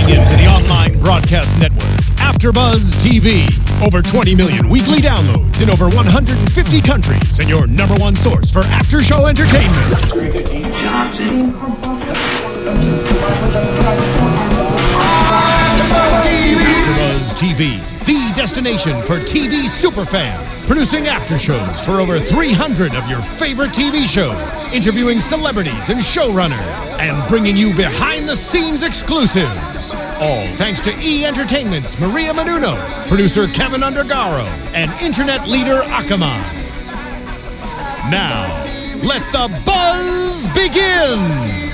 tuning in to the online broadcast network, AFTERBUZZ TV. Over 20 million weekly downloads in over 150 countries, and your number one source for after-show entertainment. AFTERBUZZ TV, the destination for TV superfans. Producing aftershows for over 300 of your favorite TV shows. Interviewing celebrities and showrunners. And bringing you behind-the-scenes exclusives. All thanks to E! Entertainment's Maria Menounos, producer Kevin Undergaro, and internet leader Akamai. Now, let the buzz begin!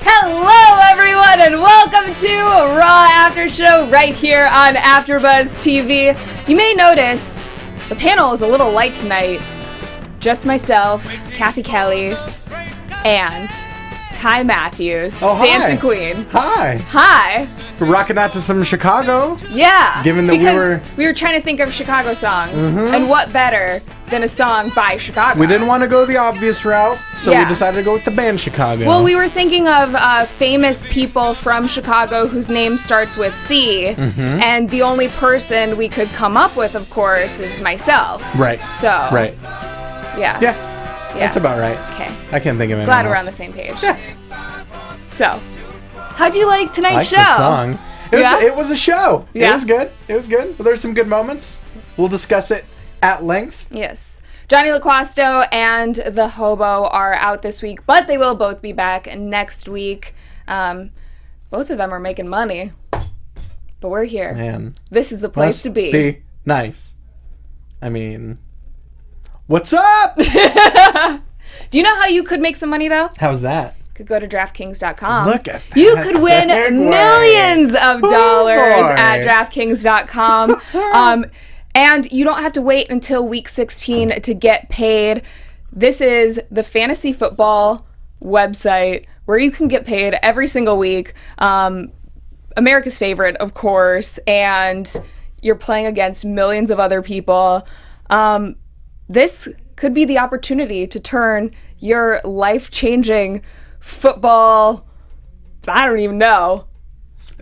Hello, everyone, and welcome to a Raw After Show right here on AFTERBUZZ TV. You may notice the panel is a little light tonight. Just myself, Cathy, Kelley, and Ty Matthews, Dancing Queen. Hi. Hi. We're rocking out to some Chicago. Yeah. Given that we were trying to think of Chicago songs, and what better than a song by Chicago? We didn't want to go the obvious route, so we decided to go with the band Chicago. Well, we were thinking of famous people from Chicago whose name starts with C, and the only person we could come up with, of course, is myself. Right. So. Right. Yeah. Yeah. That's about right. Okay. I can't think of anything Glad else. we're on the same page. Yeah. So, how'd you like tonight's show? The song. It was a show. Yeah. It was good. It was good. Well, there's some good moments. We'll discuss it at length. Yes. Johnny LaQuasto and the Hobo are out this week, but they will both be back next week. Both of them are making money, but we're here. Man. This is the place to be. Be nice. I mean, what's up? Do you know how you could make some money, though? How's that? You could go to DraftKings.com. Look at that. You could win millions of dollars boy. at DraftKings.com. And you don't have to wait until week 16 to get paid. This is the fantasy football website where you can get paid every single week. America's favorite, of course, and you're playing against millions of other people. This could be the opportunity to turn your life-changing football, I don't even know.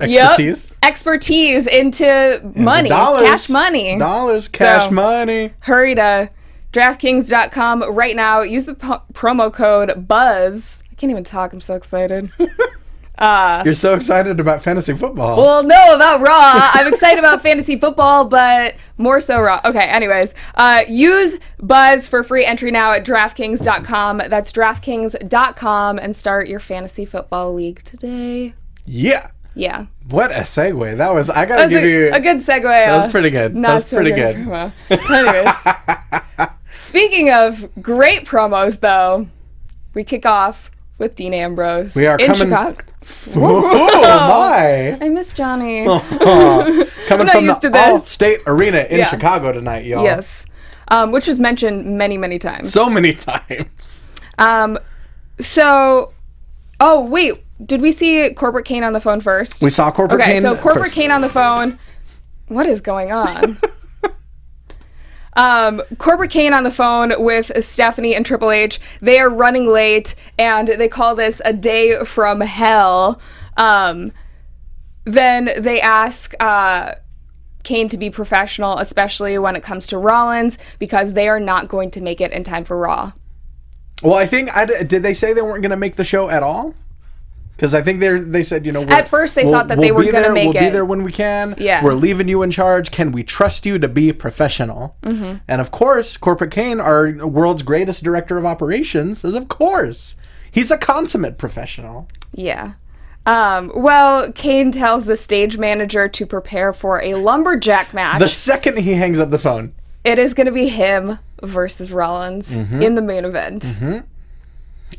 Expertise into money, cash money. Money. Hurry to DraftKings.com right now. Use the promo code BUZZ. I can't even talk. I'm so excited. You're so excited about fantasy football. Well, no, about Raw. I'm excited about fantasy football, but more so Raw. Okay, anyways. Use BUZZ for free entry now at DraftKings.com. That's DraftKings.com, and start your fantasy football league today. Yeah. Yeah. What a segue. That was, I gotta give you a good segue. That was pretty good. That was pretty good. Anyways. Speaking of great promos, though, we kick off with Dean Ambrose. We are in coming. Chicago. Oh my! I miss Johnny. Coming from the All-State Arena in Chicago tonight, y'all. Yes, which was mentioned many, many times. So many times. So, oh wait, did we see Corporate Kane on the phone first? We saw Corporate Kane. Okay, so Corporate Kane on the phone. What is going on? Corporate Kane on the phone with Stephanie and Triple H. They are running late, and they call this a day from hell. Then they ask Kane to be professional, especially when it comes to Rollins, because they are not going to make it in time for Raw. Well, I think, did they say they weren't going to make the show at all? Because I think they said, at first they thought that they were going to make it. We'll be there when we can. Yeah. We're leaving you in charge. Can we trust you to be professional? Mm-hmm. And of course, Corporate Kane, our world's greatest director of operations, is of course. He's a consummate professional. Yeah. Well, Kane tells the stage manager to prepare for a lumberjack match. The second he hangs up the phone. It is going to be him versus Rollins in the main event. Mm-hmm.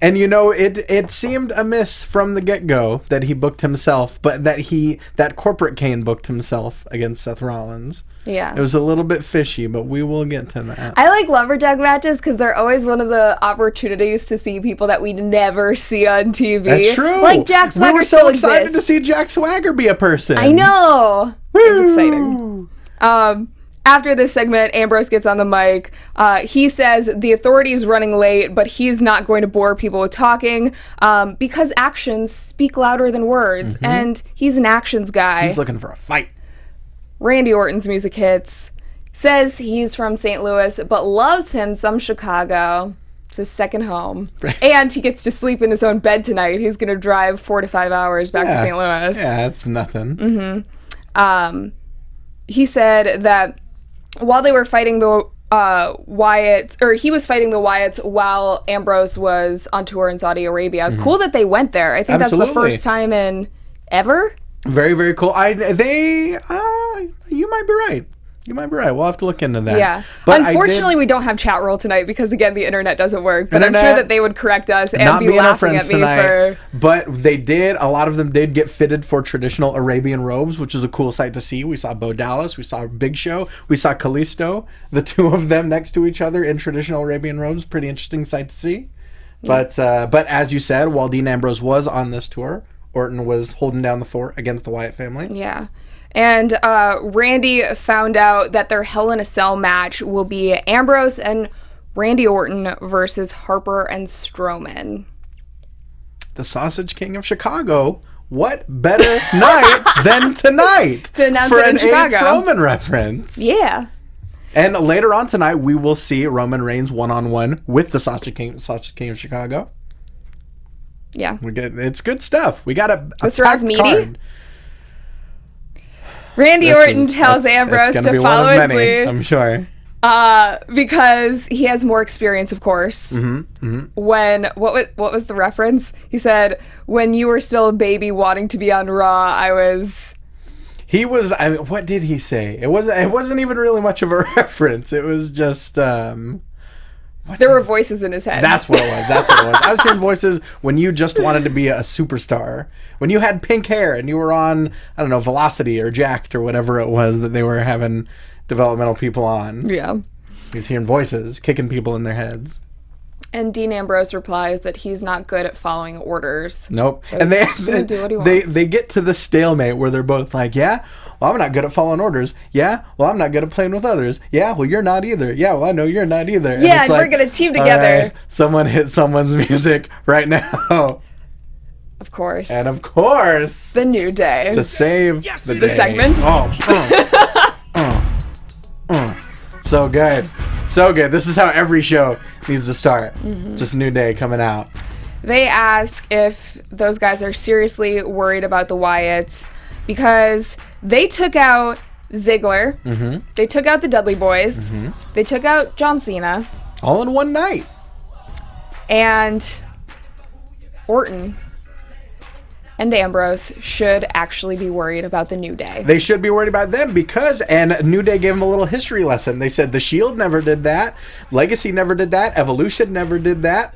And it seemed amiss from the get-go that he booked himself, but that Corporate Kane booked himself against Seth Rollins. Yeah. It was a little bit fishy, but we will get to that. I like lumberjack matches because they're always one of the opportunities to see people that we never see on TV. That's true. Like Jack Swagger. We were so excited to see Jack Swagger be a person. I know. It was exciting. after this segment, Ambrose gets on the mic. He says the authority is running late, but he's not going to bore people with talking because actions speak louder than words, and he's an actions guy. He's looking for a fight. Randy Orton's music hits. Says he's from St. Louis, but loves him some Chicago. It's his second home. And he gets to sleep in his own bed tonight. He's going to drive 4 to 5 hours back to St. Louis. Yeah, that's nothing. He said that while they were fighting the Wyatts, or he was fighting the Wyatts while Ambrose was on tour in Saudi Arabia. Cool that they went there. I think that's the first time in ever. Very, very cool. You might be right. You might be right. We'll have to look into that. Yeah. But unfortunately, we don't have chat roll tonight because, again, the internet doesn't work. But I'm sure that they would correct us and be laughing at me for... But a lot of them did get fitted for traditional Arabian robes, which is a cool sight to see. We saw Bo Dallas. We saw Big Show. We saw Kalisto. The two of them next to each other in traditional Arabian robes. Pretty interesting sight to see. But as you said, while Dean Ambrose was on this tour, Orton was holding down the fort against the Wyatt family. Yeah. And Randy found out that their Hell in a Cell match will be Ambrose and Randy Orton versus Harper and Strowman. The Sausage King of Chicago. What better night than tonight to announce for it in an Chicago. A. Roman reference? Yeah. And later on tonight, we will see Roman Reigns one-on-one with the Sausage King of Chicago. Yeah. It's good stuff. We got a Mr. packed Osmeedy? card. Randy Orton tells Ambrose to follow his lead. I'm sure. Because he has more experience, of course. When what was the reference? He said, "When you were still a baby wanting to be on Raw, I was." He was. I mean, what did he say? It wasn't even really much of a reference. It was just. There were voices in his head. That's what it was. I was hearing voices when you just wanted to be a superstar. When you had pink hair and you were on, I don't know, Velocity or Jacked or whatever it was that they were having developmental people on. Yeah. He was hearing voices, kicking people in their heads. And Dean Ambrose replies that he's not good at following orders. Nope. So and they get to the stalemate where they're both like, yeah, well, I'm not good at following orders. Yeah, well, I'm not good at playing with others. Yeah, well, you're not either. Yeah, well, I know you're not either. Yeah, and we're going to team together. Right, someone hit someone's music right now. Of course. And of course. The New Day. To save the day. Segment. So good. So good. This is how every show needs to start. Just New Day coming out. They ask if those guys are seriously worried about the Wyatts because they took out Ziggler. They took out the Dudley Boys. They took out John Cena. All in one night. And Orton and Ambrose should actually be worried about the New Day. They should be worried about them because, and New Day gave them a little history lesson. They said the Shield never did that. Legacy never did that. Evolution never did that.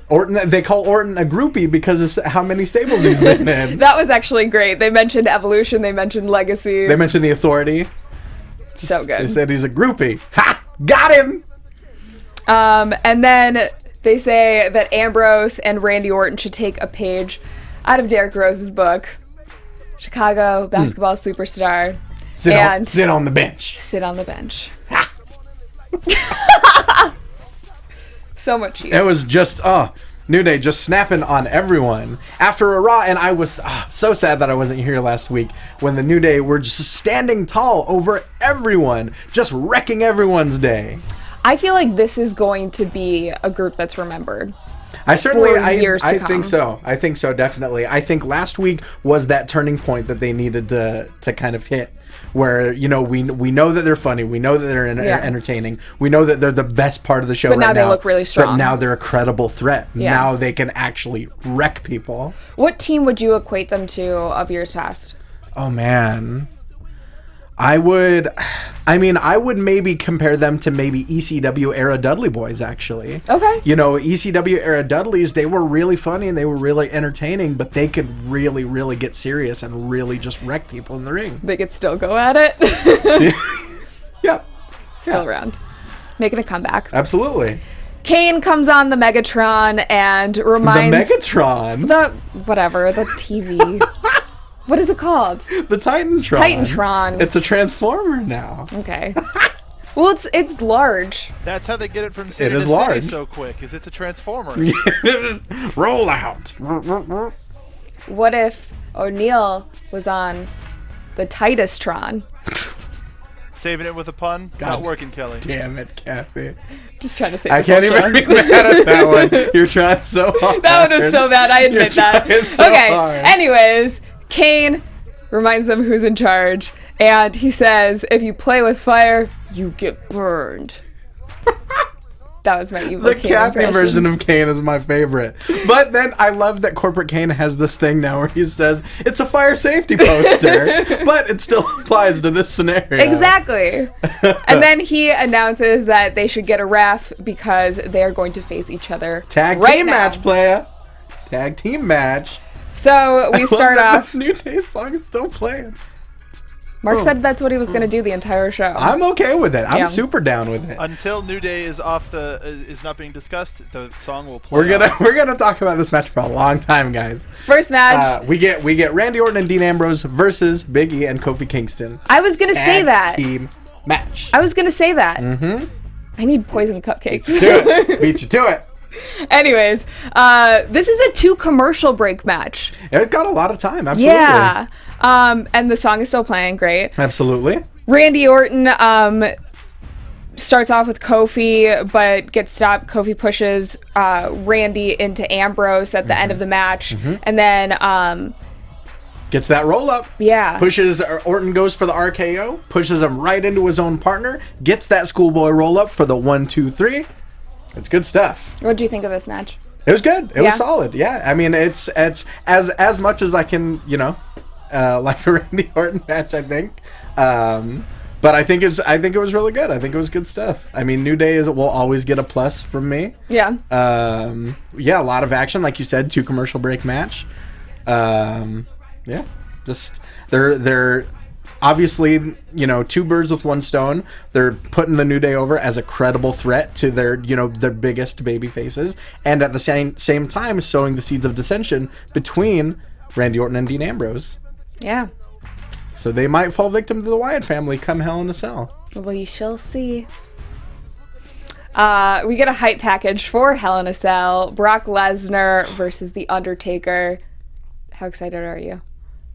Orton, they call Orton a groupie because of how many stables he's been in. That was actually great. They mentioned Evolution. They mentioned Legacy. They mentioned the Authority. So good. They said he's a groupie. Ha! Got him! And then they say that Ambrose and Randy Orton should take a page out of Derrick Rose's book, Chicago Basketball Superstar. Sit on the bench. Sit on the bench. So much heat. It was just, New Day just snapping on everyone after a Raw, and I was so sad that I wasn't here last week when the New Day were just standing tall over everyone, just wrecking everyone's day. I feel like this is going to be a group that's remembered. I think so. I think so, definitely. I think last week was that turning point that they needed to kind of hit, where, you know, we know that they're funny, we know that they're entertaining, we know that they're the best part of the show right now. But now they look really strong. But now they're a credible threat. Yeah. Now they can actually wreck people. What team would you equate them to of years past? Oh, man. I would maybe compare them to maybe ECW era Dudley Boys, actually. Okay. You know, ECW era Dudleys, they were really funny and they were really entertaining, but they could really, really get serious and really just wreck people in the ring. They could still go at it. Yeah. Still around. Making a comeback. Absolutely. Kane comes on the Megatron and reminds... The Megatron? The TV... What is it called? The Titantron. Titantron. It's a Transformer now. Okay. Well, it's large. That's how they get it from city It is to large. city so quick, is it's a transformer. Roll out. What if O'Neal was on the Titustron? Saving it with a pun? God. Not working, Kelley. Damn it, Cathy. Just trying to say I can't even be mad at that one. You're trying so hard. That one was so bad. I admit that. So Okay. hard. Anyways, Kane reminds them who's in charge, and he says, "If you play with fire, you get burned." That was my evil The Kane Cathy impression. version of Kane is my favorite. But then I love that Corporate Kane has this thing now where he says, it's a fire safety poster, but it still applies to this scenario. Exactly. And then he announces that they should get a ref because they are going to face each other Tag right team now. match, playa. Tag team match. So we start off. The New Day song is still playing. Mark said that's what he was going to do the entire show. I'm okay with it. I'm Yeah. super down with it. Until New Day is is not being discussed, the song will play. We're gonna talk about this match for a long time, guys. First match. We get Randy Orton and Dean Ambrose versus Big E and Kofi Kingston. I was going to say Tag that. team match. I was going to say that. Mm-hmm. I need poison cupcakes. Do it. Beat you to it. Anyways, this is a 2 commercial break match. It got a lot of time. Absolutely. Yeah. And the song is still playing. Great. Absolutely. Randy Orton starts off with Kofi, but gets stopped. Kofi pushes Randy into Ambrose at the end of the match. And then, Gets that roll up. yeah. Pushes Orton goes for the RKO. Pushes him right into his own partner. Gets that schoolboy roll up for the 1, 2, 3. It's good stuff. What do you think of this match? It was good. It Yeah. was solid. Yeah. I mean, it's as much as I can, like a Randy Orton match, I think. But I think it was really good. I think it was good stuff. I mean, New Day will always get a plus from me. Yeah. Yeah, a lot of action, like you said, 2 commercial break match. Yeah, just they're obviously, 2 birds with 1 stone. They're putting the New Day over as a credible threat to their biggest baby faces, and at the same time sowing the seeds of dissension between Randy Orton and Dean Ambrose. Yeah. So they might fall victim to the Wyatt family come Hell in a Cell. Well, you shall see. We get a hype package for Hell in a Cell. Brock Lesnar versus The Undertaker. How excited are you?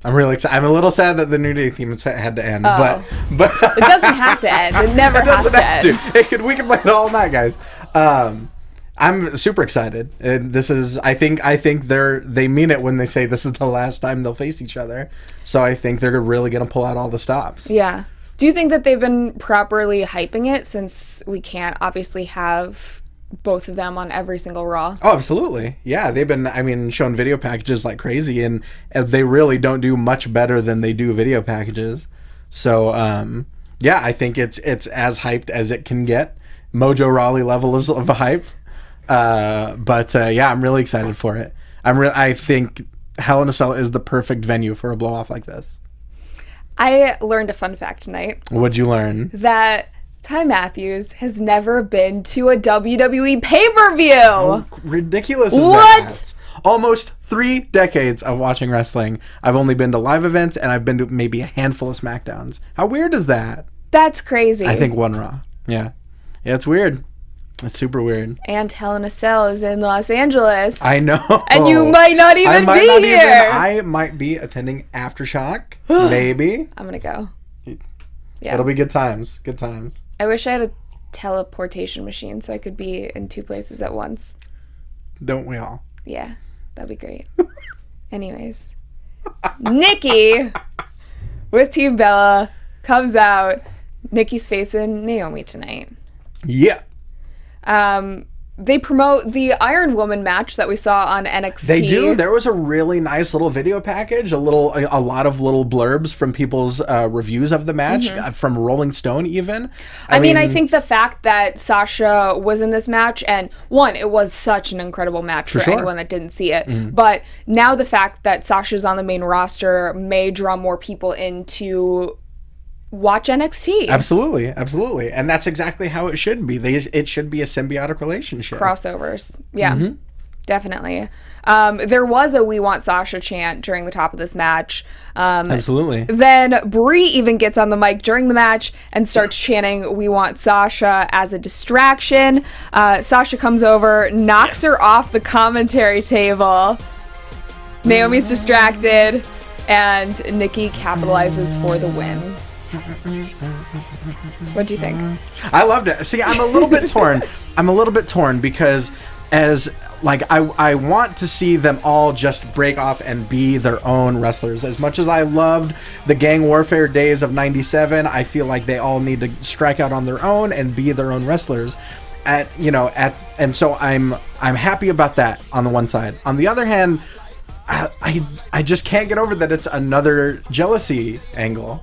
I'm really excited. I'm a little sad that the New Day theme had to end, Oh. but It doesn't have to end. It never has doesn't to have end. we can play it all night, guys. I'm super excited. And this is, I think they mean it when they say this is the last time they'll face each other. So I think they're really going to pull out all the stops. Yeah. Do you think that they've been properly hyping it, since we can't obviously have both of them on every single Raw? Oh, absolutely. Yeah, they've been, showing video packages like crazy, and they really don't do much better than they do video packages. So, yeah, I think it's as hyped as it can get. Mojo Rawley level of a hype. But yeah, I'm really excited for it. I think Hell in a Cell is the perfect venue for a blow-off like this. I learned a fun fact tonight. What'd you learn? That Ty Matthews has never been to a WWE pay-per-view. Ridiculous is What? that? Almost 3 decades of watching wrestling. I've only been to live events, and I've been to maybe a handful of SmackDowns. How weird is that? That's crazy. I think 1 Raw. Yeah, it's weird. It's super weird. And Hell in a Cell is in Los Angeles. I know. And you might not even be here. I might be attending Aftershock. Maybe. I'm going to go. Yeah. It'll be good times. Good times. I wish I had a teleportation machine so I could be in 2 places at once. Don't we all? Yeah, that'd be great. Anyways, Nikki with Team Bella comes out. Nikki's facing Naomi tonight. Yeah. They promote the Iron Woman match that we saw on NXT. They do. There was a really nice little video package, a lot of little blurbs from people's reviews of the match, from Rolling Stone even. I mean, I think the fact that Sasha was in this match, and one, it was such an incredible match for sure. anyone that didn't see it. But now the fact that Sasha's on the main roster may draw more people in to watch NXT. Absolutely. And that's exactly how it should be. It should be a symbiotic relationship. Crossovers. Yeah. Definitely. There was a "We Want Sasha" chant during the top of this match. Absolutely. Then Brie even gets on the mic during the match and starts chanting "We Want Sasha" as a distraction. Sasha comes over, knocks her off the commentary table. Naomi's distracted, and Nikki capitalizes for the win. What do you think? I loved it. See, I'm a little bit torn. I'm a little bit torn because I want to see them all just break off and be their own wrestlers. As much as I loved the gang warfare days of '97, I feel like they all need to strike out on their own and be their own wrestlers. And so I'm happy about that on the one side. On the other hand, I just can't get over that it's another jealousy angle.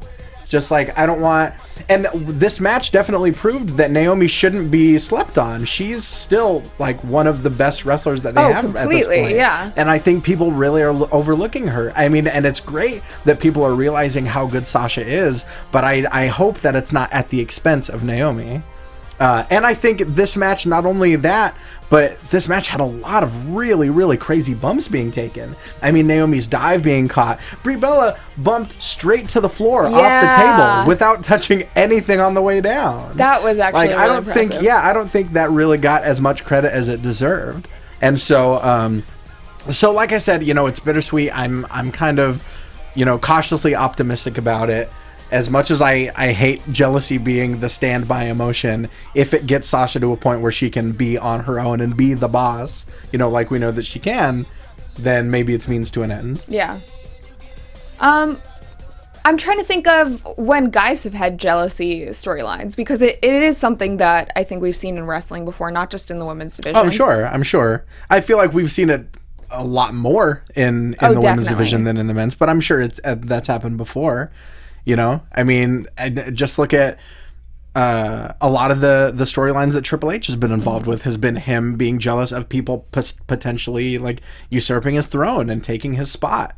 Just like, I don't want... And this match definitely proved that Naomi shouldn't be slept on. She's still, like, one of the best wrestlers that they have at this point. Yeah. And I think people really are overlooking her. I mean, and it's great that people are realizing how good Sasha is, but I hope that it's not at the expense of Naomi. And I think this match, not only that, but this match had a lot of really, really crazy bumps being taken. I mean, Naomi's dive being caught. Brie Bella bumped straight to the floor off the table without touching anything on the way down. That was actually really I don't impressive. I don't think that really got as much credit as it deserved. And so, like I said, it's bittersweet. I'm kind of, cautiously optimistic about it. As much as I hate jealousy being the standby emotion, if it gets Sasha to a point where she can be on her own and be the boss, like we know that she can, then maybe it's means to an end. Yeah. I'm trying to think of when guys have had jealousy storylines, because it is something that I think we've seen in wrestling before, not just in the women's division. Oh, I'm sure. I feel like we've seen it a lot more in the women's division than in the men's, but I'm sure that's happened before. I mean, just look at a lot of the storylines that Triple H has been involved with has been him being jealous of people potentially like usurping his throne and taking his spot.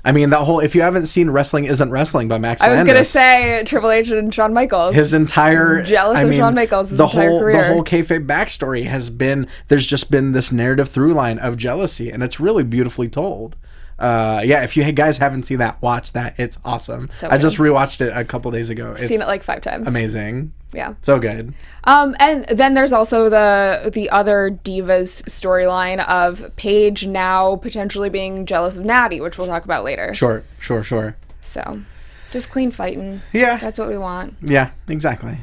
I mean, that whole, if you haven't seen Wrestling Isn't Wrestling by Max Landis. I was going to say Triple H and Shawn Michaels. His entire... jealous of Shawn Michaels his entire career. The whole kayfabe backstory has been, there's just been this narrative through line of jealousy, and it's really beautifully told. If you guys haven't seen that, watch that. It's awesome. So I just rewatched it a couple days ago. I've seen it like 5 times. Amazing. Yeah. So good. And then there's also the other Divas storyline of Paige now potentially being jealous of Natty, which we'll talk about later. Sure. So, just clean fighting. Yeah. That's what we want. Yeah, exactly.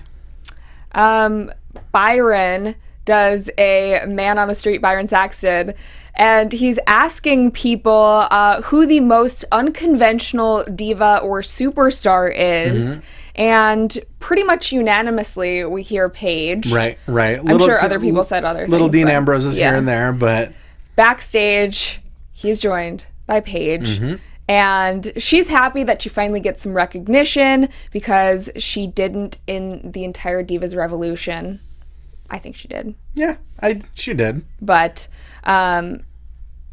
Byron does a Man on the Street, Byron Saxton, and he's asking people who the most unconventional diva or superstar is. Mm-hmm. And pretty much unanimously, we hear Paige. Right. I'm sure other people said other things. Little Dean Ambrose is here and there, but... Backstage, he's joined by Paige. Mm-hmm. And she's happy that she finally gets some recognition because she didn't in the entire Divas Revolution. I think she did. Yeah, she did. But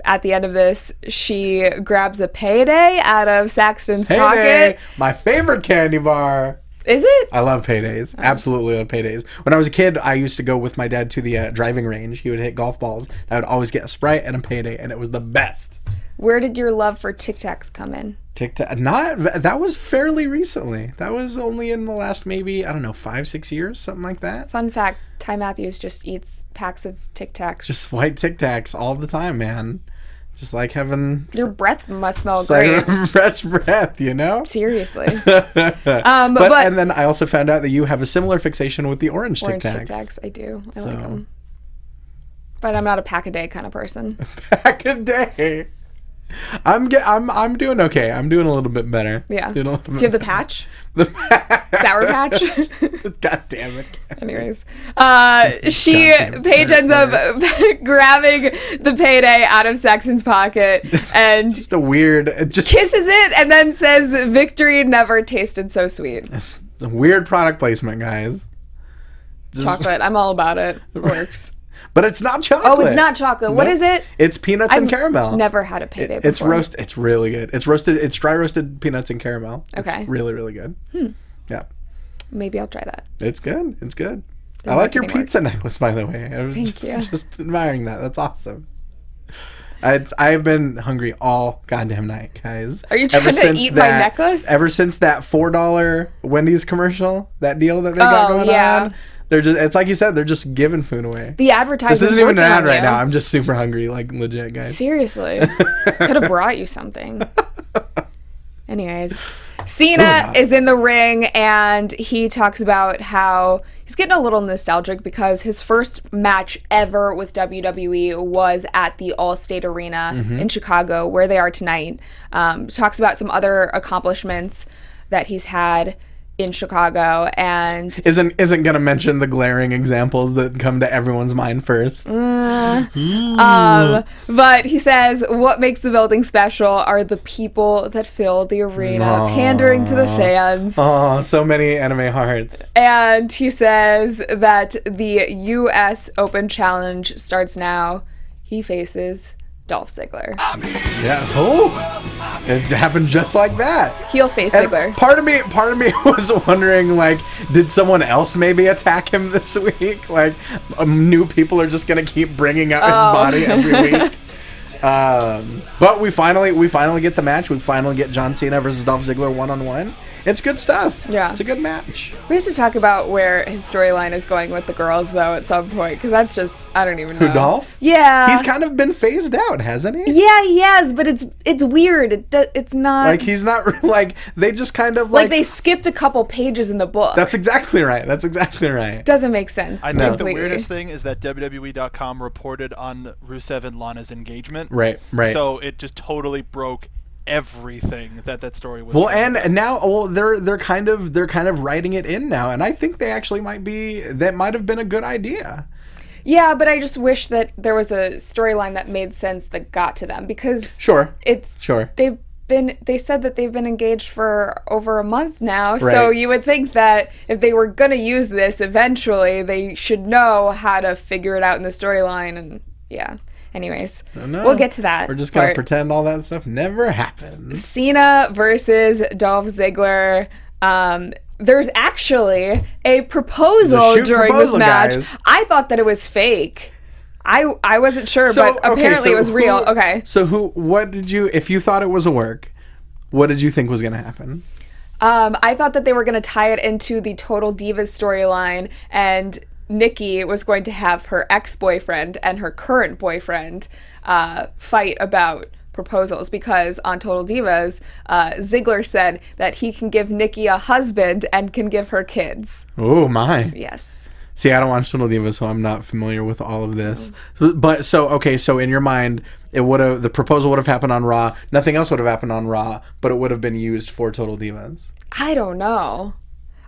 at the end of this, she grabs a payday out of Saxton's pocket. My favorite candy bar. Is it? I love paydays. Absolutely love paydays. When I was a kid, I used to go with my dad to the driving range. He would hit golf balls. I would always get a Sprite and a payday, and it was the best. Where did your love for Tic Tacs come in? That was fairly recently. That was only in the last maybe, 5-6 years, something like that. Fun fact, Ty Matthews just eats packs of Tic Tacs. Just white Tic Tacs all the time, man. Just like having... Your breath must smell great. Like fresh breath, Seriously. And then I also found out that you have a similar fixation with the orange Tic Tacs. Tic Tacs, I do. I like them. But I'm not a pack-a-day kind of person. Pack-a-day? I'm doing okay. I'm doing a little bit better. Yeah. Do you have the patch? Sour Patch? God damn it. Anyways. Paige ends up grabbing the payday out of Saxton's pocket and just a weird kisses it and then says victory never tasted so sweet. It's a weird product placement, guys. Chocolate. I'm all about it. It works. But it's not chocolate. Oh, it's not chocolate. Nope. What is it? It's peanuts and caramel. Never had a payday before. It's roast. It's really good. It's dry roasted peanuts and caramel. Okay. It's really, really good. Yeah. Maybe I'll try that. It's good. I like your pizza necklace, by the way. Thank you. Just admiring that. That's awesome. I've been hungry all goddamn night, guys. Are you trying to eat my necklace? Ever since that $4 Wendy's commercial, that deal that they got going on. It's like you said, they're just giving food away. The advertising. This isn't even an ad right now. I'm just super hungry, like legit, guys. Seriously. Could have brought you something. Anyways. Cena is in the ring, and he talks about how he's getting a little nostalgic because his first match ever with WWE was at the Allstate Arena in Chicago, where they are tonight. Talks about some other accomplishments that he's had in Chicago, and isn't gonna mention the glaring examples that come to everyone's mind first. But he says what makes the building special are the people that fill the arena, pandering to the fans. Oh, so many anime hearts. And he says that the U.S. Open Challenge starts now. He faces Dolph Ziggler. Yeah. Oh, it happened just like that. Heel face And Ziggler. Part of me was wondering, like, did someone else maybe attack him this week? Like, new people are just gonna keep bringing out his body every week. But we finally get the match. We finally get John Cena versus Dolph Ziggler 1-on-1. It's good stuff. Yeah. It's a good match. We have to talk about where his storyline is going with the girls, though, at some point, because that's just, I don't even know. Who, Dolph? Yeah. He's kind of been phased out, hasn't he? Yeah, he has, but it's weird. It's not... Like, he's not, like, they just kind of, like... they skipped a couple pages in the book. That's exactly right. Doesn't make sense. I think the weirdest thing is that WWE.com reported on Rusev and Lana's engagement. Right. So it just totally broke everything that story was. Well, and now they're kind of writing it in now, and I think they actually might have been a good idea. Yeah, but I just wish that there was a storyline that made sense that got to them, because they said that they've been engaged for over a month now, so you would think that if they were gonna use this eventually, they should know how to figure it out in the storyline. And yeah. Anyways, we'll get to that. We're just going to pretend all that stuff never happened. Cena versus Dolph Ziggler. There's actually a proposal during this match. Guys. I thought that it was fake. I wasn't sure, but apparently it was real. Okay. So if you thought it was a work, what did you think was going to happen? I thought that they were going to tie it into the Total Divas storyline, and Nikki was going to have her ex-boyfriend and her current boyfriend fight about proposals, because on Total Divas, Ziggler said that he can give Nikki a husband and can give her kids. Oh my. Yes. See, I don't watch Total Divas, so I'm not familiar with all of this. So in your mind, the proposal would have happened on Raw. Nothing else would have happened on Raw, but it would have been used for Total Divas. I don't know.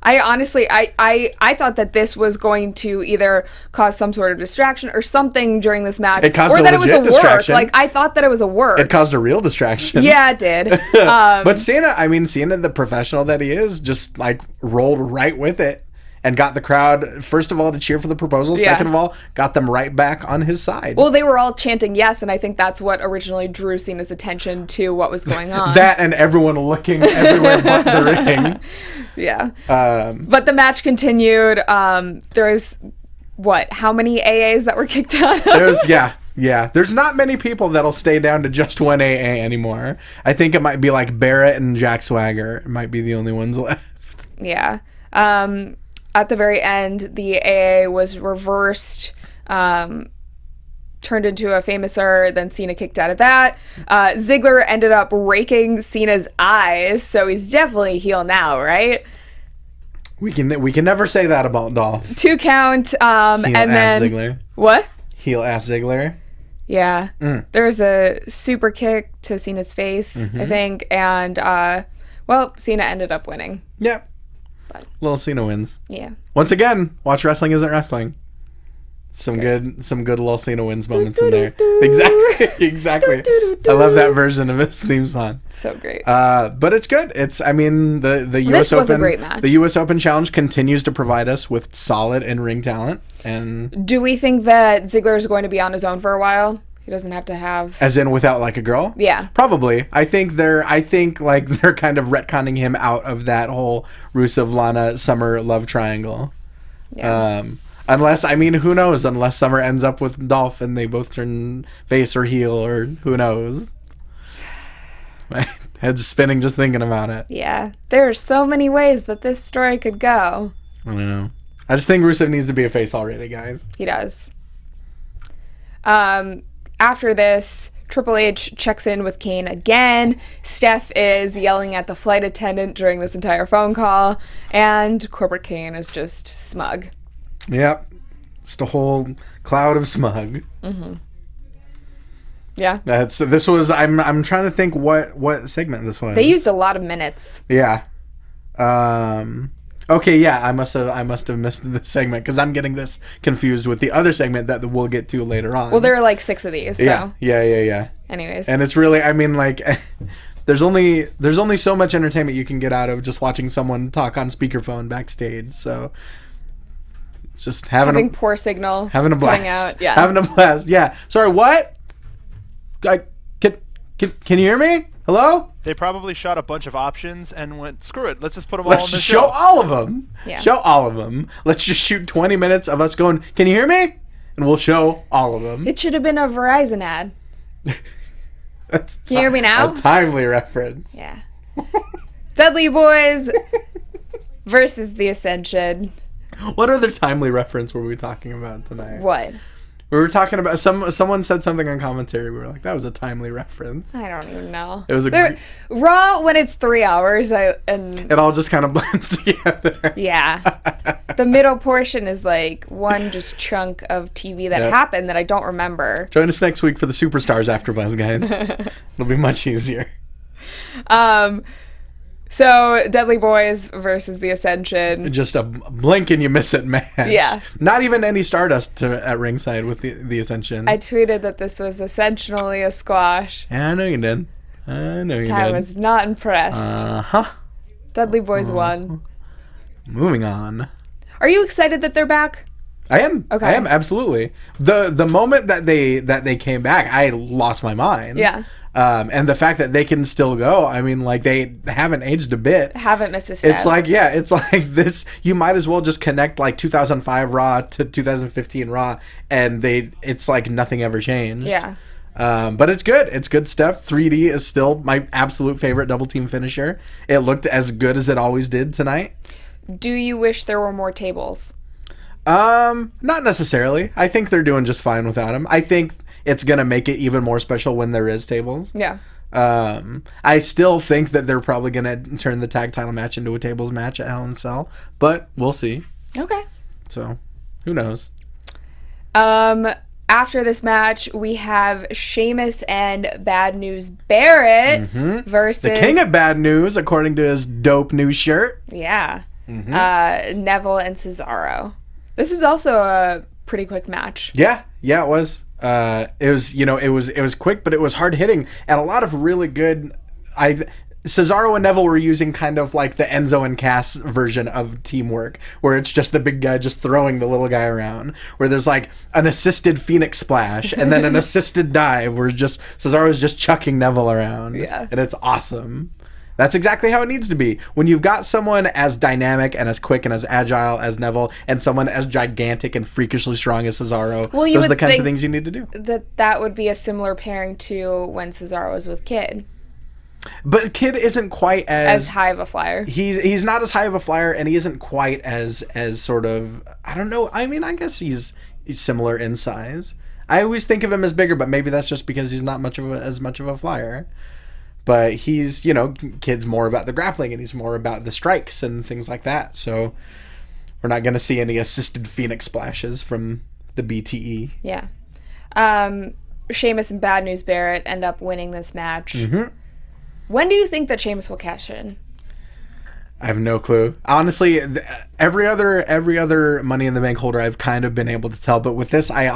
I honestly, I thought that this was going to either cause some sort of distraction or something during this match, or that it was a distraction. Work. Like, I thought that it was a work. It caused a real distraction. Yeah, it did. But Cena, the professional that he is, just like rolled right with it and got the crowd, first of all, to cheer for the proposal. Yeah. Second of all, got them right back on his side. Well, they were all chanting yes, and I think that's what originally drew Cena's attention to what was going on. That and everyone looking everywhere but the ring. Yeah. But the match continued. There's how many AAs that were kicked out of? There's not many people that'll stay down to just one AA anymore. I think it might be like Barrett and Jack Swagger might be the only ones left. Yeah. At the very end, the AA was reversed, turned into a famouser, then Cena kicked out of that. Ziggler ended up raking Cena's eyes, so he's definitely heel now, right? We can never say that about Dolph. 2 count, heel and then Ziggler. What? Heel ass Ziggler. Yeah. There was a super kick to Cena's face, I think, and Cena ended up winning. Yep. Little Cena wins. Yeah. Once again, Watch Wrestling Isn't Wrestling. Some good Little Cena wins moments in there. Exactly. I love that version of his theme song. So great. But it's good. The US Open was a great match. The US Open Challenge continues to provide us with solid in-ring talent. And do we think that Ziggler is going to be on his own for a while? He doesn't have to have... As in without like a girl? Yeah. Probably. I think they're kind of retconning him out of that whole Rusev Lana summer love triangle. Yeah. Unless, I mean, who knows? Unless Summer ends up with Dolph and they both turn face or heel, or who knows? My head's spinning just thinking about it. Yeah. There are so many ways that this story could go. I don't know. I just think Rusev needs to be a face already, guys. He does. After this, Triple H checks in with Kane again. Steph is yelling at the flight attendant during this entire phone call. And Corporate Kane is just smug. Yep. Just a whole cloud of smug. Mm-hmm. Yeah. I'm trying to think what segment this was. They used a lot of minutes. Yeah. Okay, yeah, I must have missed the segment because I'm getting this confused with the other segment that we'll get to later on. Well, there are like 6 of these, so. Yeah. Anyways. And it's really, I mean, like, there's only so much entertainment you can get out of just watching someone talk on speakerphone backstage, so it's just having poor signal. Having a blast. Cutting out, yeah. Having a blast, yeah. Sorry, what? Can you hear me? Hello? They probably shot a bunch of options and went, screw it, let's just put them all in Let's this just show all of them. Yeah. Show all of them. Let's just shoot 20 minutes of us going, can you hear me? And we'll show all of them. It should have been a Verizon ad. That's Can you hear me now? A timely reference. Yeah. Dudley Boys versus The Ascension. What other timely reference were we talking about tonight? What? We were talking about someone said something on commentary. We were like, that was a timely reference. I don't even know. It was a Raw when it's 3 hours and it all just kind of blends together. Yeah. The middle portion is like one just chunk of TV that happened that I don't remember. Join us next week for the Superstars AfterBuzz, guys. It'll be much easier. So, Dudley Boys versus The Ascension. Just a blink and you miss it match. Yeah. Not even any Stardust at ringside with the Ascension. I tweeted that this was essentially a squash. Yeah, I know you did. I was not impressed. Uh-huh. Dudley Boys won. Moving on. Are you excited that they're back? I am. Okay. I am, absolutely. The moment that they came back, I lost my mind. Yeah. And the fact that they can still go, I mean, like, they haven't aged a bit. Haven't missed a step. It's like this, you might as well just connect, like, 2005 Raw to 2015 Raw, and it's like nothing ever changed. Yeah. But it's good. It's good stuff. 3D is still my absolute favorite double team finisher. It looked as good as it always did tonight. Do you wish there were more tables? Not necessarily. I think they're doing just fine without them. I think it's gonna make it even more special when there is tables. Yeah. I still think that they're probably gonna turn the tag title match into a tables match at Hell in a Cell, but we'll see. Okay. So, who knows? After this match, we have Sheamus and Bad News Barrett versus The King of Bad News, according to his dope new shirt. Yeah. Neville and Cesaro. This is also a pretty quick match. Yeah, it was. It was quick, but it was hard hitting, and a lot of really good. Cesaro and Neville were using kind of like the Enzo and Cass version of teamwork, where it's just the big guy just throwing the little guy around. Where there's like an assisted Phoenix Splash and then an assisted dive, where just Cesaro's just chucking Neville around. Yeah, and it's awesome. That's exactly how it needs to be. When you've got someone as dynamic and as quick and as agile as Neville and someone as gigantic and freakishly strong as Cesaro, those are the kinds of things you need to do. That would be a similar pairing to when Cesaro was with Kid. But Kid isn't quite as high of a flyer. He's not as high of a flyer, and he isn't quite as sort of, I don't know. I mean, I guess he's similar in size. I always think of him as bigger, but maybe that's just because he's not as much of a flyer. But he's, Kid's more about the grappling, and he's more about the strikes and things like that. So we're not going to see any assisted Phoenix splashes from the BTE. Yeah. Sheamus and Bad News Barrett end up winning this match. When do you think that Sheamus will cash in? I have no clue. Honestly, every other Money in the Bank holder I've kind of been able to tell, but with this, I've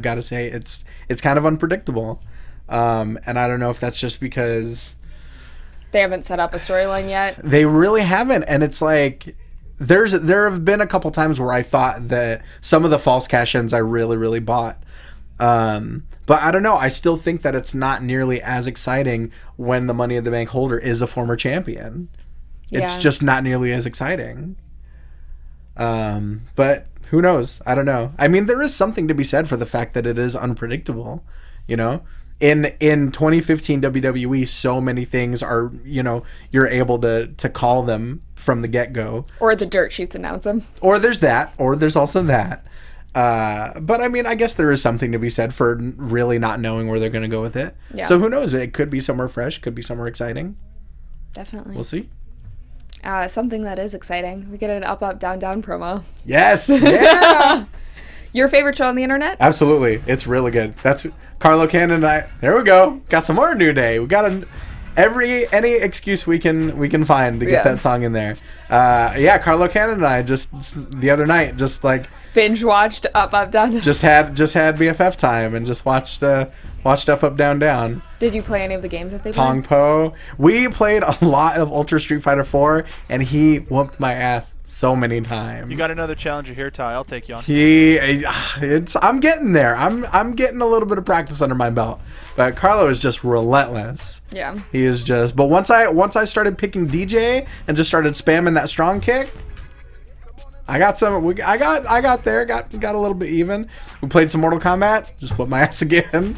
got to say it's kind of unpredictable. And I don't know if that's just because they haven't set up a storyline yet. They really haven't, and it's like there have been a couple times where I thought that some of the false cash-ins I really, really bought. But I don't know. I still think that it's not nearly as exciting when the Money in the Bank holder is a former champion. It's just not nearly as exciting. But Who knows? I don't know. I mean, there is something to be said for the fact that it is unpredictable, you know? In 2015 WWE, so many things are, you know, you're able to call them from the get-go. Or the dirt sheets announce them. Or there's that. Or there's also that. But I mean, I guess there is something to be said for really not knowing where they're going to go with it. Yeah. So who knows? It could be somewhere fresh, could be somewhere exciting. Definitely. We'll see. Something that is exciting. We get an up, up, down, down promo. Yes. Yeah. Your favorite show on the internet? Absolutely. It's really good. That's Carlo Cannon and I. There we go. Got some more New Day. We got any excuse we can find to get that song in there. Carlo Cannon and I just the other night just like binge watched Up, Up, Down, Down. Just had BFF time and just watched Up, Up, Down, Down. Did you play any of the games that they Tong played? Po. We played a lot of Ultra Street Fighter 4, and he whooped my ass so many times. You got another challenger here, Ty. I'll take you on. I'm getting there. I'm getting a little bit of practice under my belt. But Carlo is just relentless. Yeah. He is just. But once I started picking DJ and just started spamming that strong kick, I got there. Got a little bit even. We played some Mortal Kombat. Just whooped my ass again.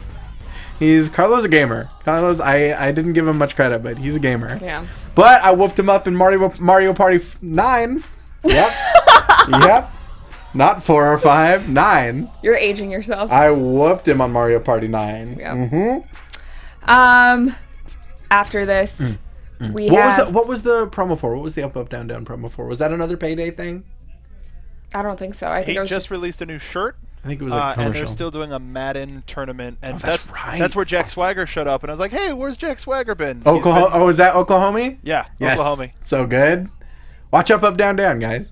Carlo's a gamer. I didn't give him much credit, but he's a gamer. Yeah. But I whooped him up in Mario Party 9. Yep. Yep. Not 4 or 5, 9. You're aging yourself. I whooped him on Mario Party 9. Yeah. Mm-hmm. After this, what was the promo for? What was the Up, Up, Down, Down promo for? Was that another Payday thing? I don't think so. I think he it was just released a new shirt. I think it was a commercial. And they're still doing a Madden tournament. And that's right. That's where Jack Swagger showed up. And I was like, hey, where's Jack Swagger been? Oklahoma. Is that Oklahoma? Yeah, yes. Oklahoma. So good. Watch Up, Up, Down, Down, guys.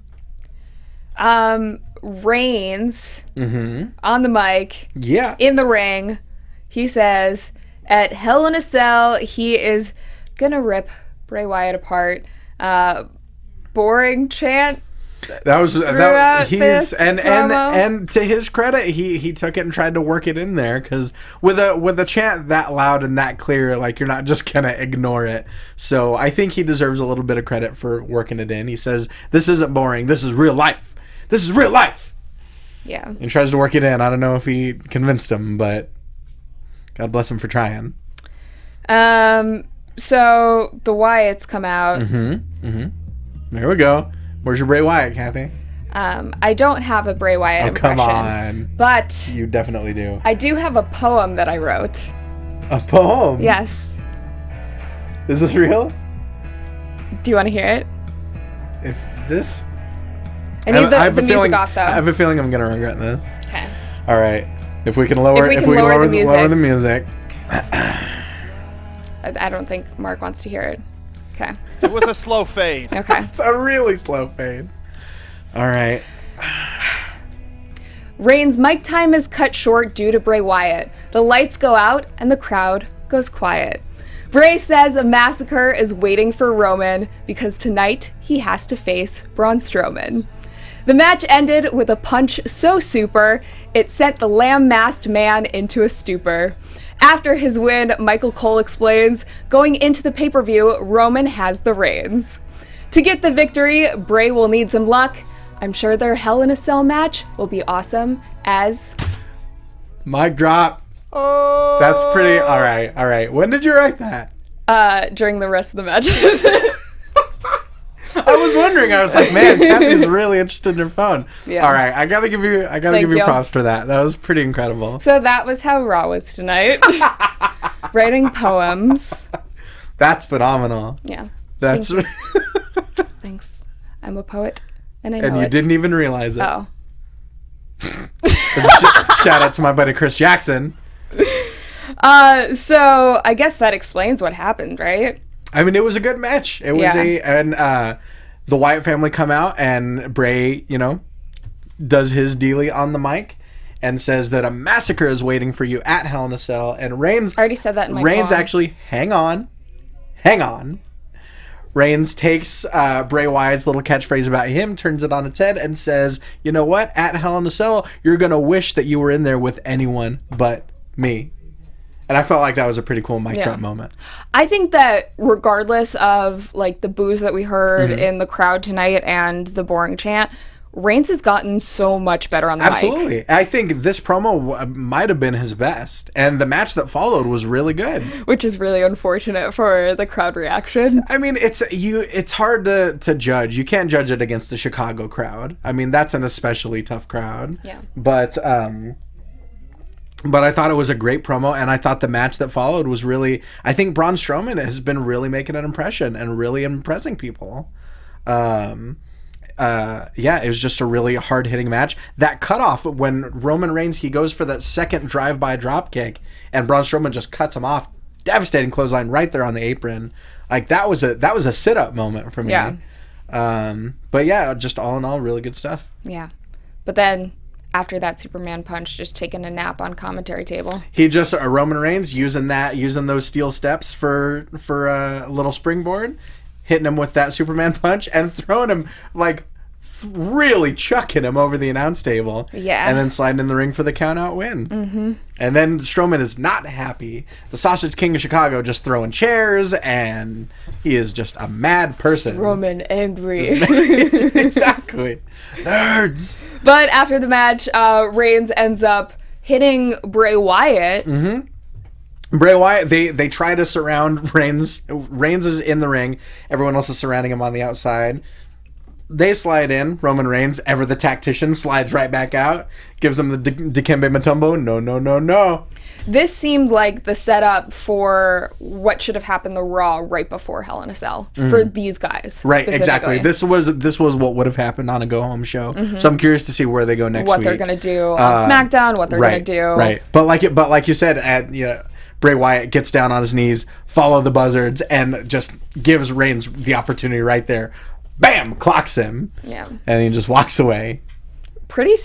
Reigns on the mic. Yeah. In the ring. He says, at Hell in a Cell, he is gonna rip Bray Wyatt apart. Boring chant. He's and to his credit, he took it and tried to work it in there, because with a chant that loud and that clear, like, you're not just gonna ignore it. So I think he deserves a little bit of credit for working it in. He says, "This isn't boring. This is real life. This is real life." Yeah. And he tries to work it in. I don't know if he convinced him, but God bless him for trying. So the Wyatts come out. There we go. Where's your Bray Wyatt, Cathy? I don't have a Bray Wyatt impression. Come on. But you definitely do. I do have a poem that I wrote. A poem? Yes. Is this real? Do you want to hear it? If this... I need the music off, though. I have a feeling I'm going to regret this. Okay. All right. If we can lower the music. I don't think Mark wants to hear it. Okay. It was a slow fade. Okay. It's a really slow fade. All right. Reigns' mic time is cut short due to Bray Wyatt. The lights go out and the crowd goes quiet. Bray says a massacre is waiting for Roman because tonight he has to face Braun Strowman. The match ended with a punch so super, it sent the lamb-masked man into a stupor. After his win, Michael Cole explains, going into the pay-per-view, Roman has the reins. To get the victory, Bray will need some luck. I'm sure their Hell in a Cell match will be awesome as... Mic drop. Oh. That's pretty... All right. When did you write that? During the rest of the matches. I was wondering. I was like, man, Cathy's really interested in her phone. Yeah. All right, I gotta give you props for that. That was pretty incredible. So that was how Raw was tonight. Writing poems. That's phenomenal. Yeah. That's. Thanks. I'm a poet, and I know it. And you didn't even realize it. Oh. Shout out to my buddy Chris Jackson. So I guess that explains what happened, right? I mean, it was a good match. It was the Wyatt family come out, and Bray, does his dealie on the mic and says that a massacre is waiting for you at Hell in a Cell. And Reigns... I already said that in my Reigns actually... Hang on. Reigns takes Bray Wyatt's little catchphrase about him, turns it on its head, and says, you know what? At Hell in a Cell, you're going to wish that you were in there with anyone but me. And I felt like that was a pretty cool mic drop moment. I think that regardless of like the boos that we heard in the crowd tonight and the boring chant, Reigns has gotten so much better on the mic. Absolutely. I think this promo might have been his best, and the match that followed was really good. Which is really unfortunate for the crowd reaction. I mean, it's hard to judge. You can't judge it against the Chicago crowd. I mean, that's an especially tough crowd. Yeah. But I thought it was a great promo, and I thought the match that followed was really... I think Braun Strowman has been really making an impression and really impressing people. It was just a really hard-hitting match. That cutoff when Roman Reigns, he goes for that second drive-by dropkick, and Braun Strowman just cuts him off. Devastating clothesline right there on the apron. Like, that was a sit-up moment for me. Yeah. But yeah, just all in all, really good stuff. Yeah. But then, after that Superman punch, just taking a nap on commentary table. He just, Roman Reigns, using those steel steps for a little springboard, hitting him with that Superman punch, and throwing him, like, really chucking him over the announce table. Yeah. And then sliding in the ring for the count-out win. Mm-hmm. And then Strowman is not happy. The Sausage King of Chicago just throwing chairs, and he is just a mad person. Roman angry. Exactly. Nerds. But after the match, Reigns ends up hitting Bray Wyatt. Mm-hmm. Bray Wyatt, they try to surround Reigns. Reigns is in the ring. Everyone else is surrounding him on the outside. They slide in. Roman Reigns, ever the tactician, slides right back out. Gives him the Dikembe Mutombo. No. This seemed like the setup for what should have happened the Raw right before Hell in a Cell for these guys. Right, exactly. This was what would have happened on a go-home show. Mm-hmm. So I'm curious to see where they go next week. What they're going to do on SmackDown, what they're going to do. Right, but like you said, Bray Wyatt gets down on his knees, follow the buzzards, and just gives Reigns the opportunity right there. Bam! Clocks him. Yeah. And he just walks away. Pretty,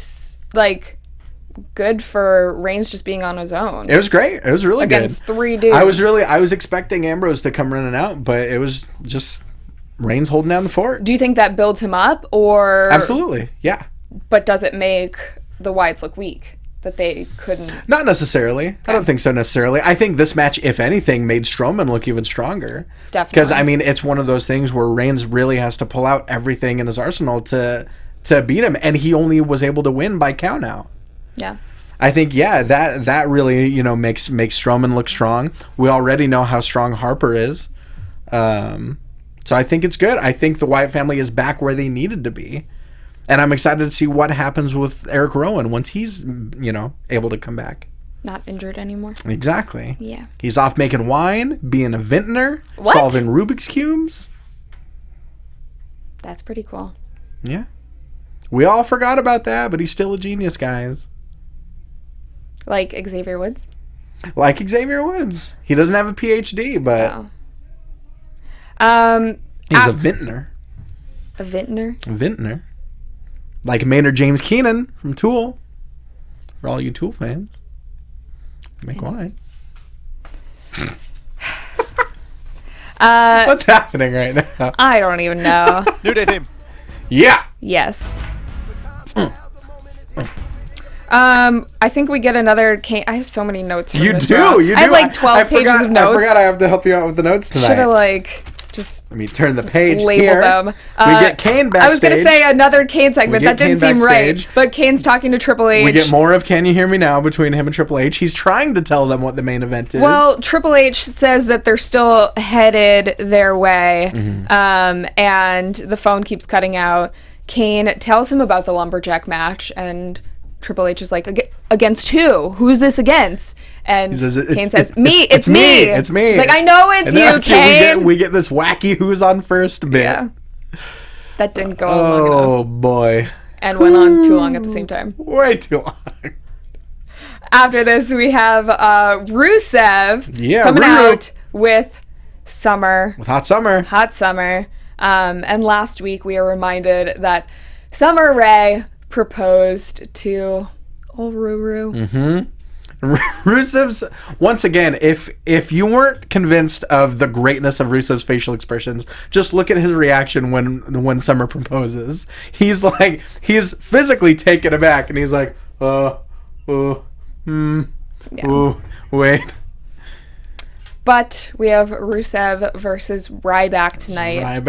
good for Reigns just being on his own. It was great. It was really against good. 3 dudes. I was expecting Ambrose to come running out, but it was just Reigns holding down the fort. Do you think that builds him up, or... Absolutely, yeah. But does it make the Wyatts look weak? That they couldn't... Not necessarily. Okay. I don't think so necessarily. I think this match, if anything, made Strowman look even stronger. Definitely. Because, I mean, it's one of those things where Reigns really has to pull out everything in his arsenal to beat him, and he only was able to win by countout. Yeah. I think, that really, makes Strowman look strong. We already know how strong Harper is. So I think it's good. I think the Wyatt family is back where they needed to be. And I'm excited to see what happens with Eric Rowan once he's, able to come back. Not injured anymore. Exactly. Yeah. He's off making wine, being a vintner, solving Rubik's Cubes. That's pretty cool. Yeah. We all forgot about that, but he's still a genius, guys. Like Xavier Woods? Like Xavier Woods. He doesn't have a PhD, but... Oh. He's a vintner. A vintner? A vintner. Like Maynard James Keenan from Tool. For all you Tool fans. Make wine. What's happening right now? I don't even know. New Day theme. Yeah. Yes. I think we get another Kane. I have so many notes from this show. You do. I have like 12 pages of notes. I forgot I have to help you out with the notes tonight. Should have just let me turn the page label here. Them. We get Kane backstage. I was going to say another Kane segment. That didn't seem right. But Kane's talking to Triple H. We get more of Can You Hear Me Now between him and Triple H. He's trying to tell them what the main event is. Well, Triple H says that they're still headed their way. Mm-hmm. And the phone keeps cutting out. Kane tells him about the lumberjack match, and Triple H is like, against who? Who's this against? And Kane says, me. It's me. It's me. He's like, I know it's you, Kane. We get this wacky who's on first bit. Yeah. That didn't go on long enough. Oh, boy. And went on too long at the same time. Way too long. After this, we have Rusev coming out with Summer. With Hot Summer. Hot Summer. And last week, we are reminded that Summer Rae proposed to old Ruru. Mm-hmm. Rusev's, once again, if you weren't convinced of the greatness of Rusev's facial expressions, just look at his reaction when Summer proposes. He's physically taken aback, and he's like, wait. But we have Rusev versus Ryback tonight.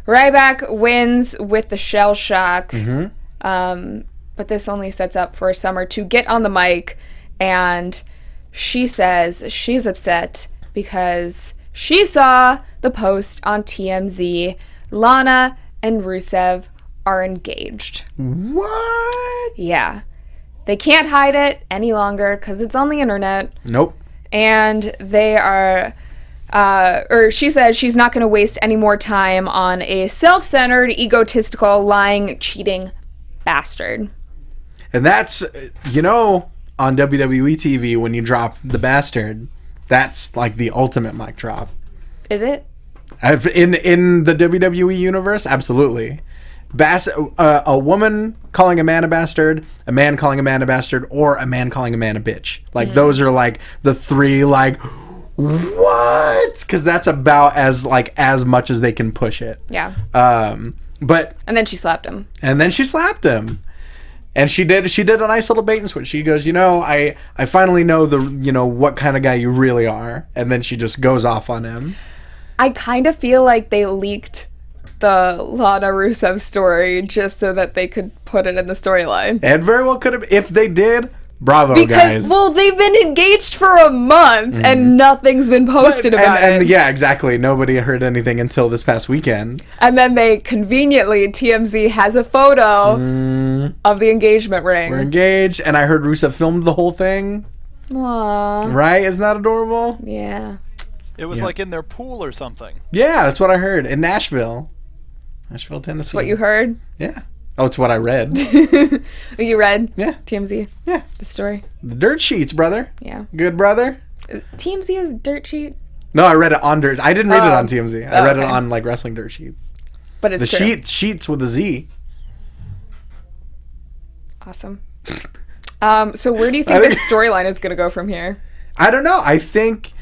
Ryback wins with the shell shock. Mm-hmm. But this only sets up for Summer to get on the mic, and she says she's upset because she saw the post on TMZ. Lana and Rusev are engaged. What? Yeah. They can't hide it any longer because it's on the internet. Nope. And they are, or she says she's not going to waste any more time on a self-centered, egotistical, lying, cheating bastard. And that's, you know, on WWE TV, when you drop the bastard, that's like the ultimate mic drop. Is it? In the WWE universe, absolutely. A woman calling a man a bastard, a man calling a man a bastard, or a man calling a man a bitch. Like, those are like the three, like, what? Because that's about as much as they can push it. Yeah. But And then she slapped him. And she did a nice little bait and switch. She goes, I finally know what kind of guy you really are. And then she just goes off on him. I kind of feel like they leaked the Lana Rusev story just so that they could put it in the storyline. And very well could have. If they did, bravo, because, guys. well, they've been engaged for a month and nothing's been posted about it. And yeah, exactly. Nobody heard anything until this past weekend. And then they conveniently, TMZ has a photo of the engagement ring. We're engaged, and I heard Rusev filmed the whole thing. Aww. Right? Isn't that adorable? Yeah. It was like in their pool or something. Yeah, that's what I heard. In Nashville, Tennessee. That's what you heard? Yeah. Oh, it's what I read. You read? Yeah. TMZ? Yeah. The story? The dirt sheets, brother. Yeah. Good brother. TMZ is dirt sheet? No, I read it on dirt. I didn't read it on TMZ. I read it okay. on like wrestling dirt sheets. But it's the true. sheets with a Z. Awesome. So where do you think this storyline is going to go from here? I don't know. I think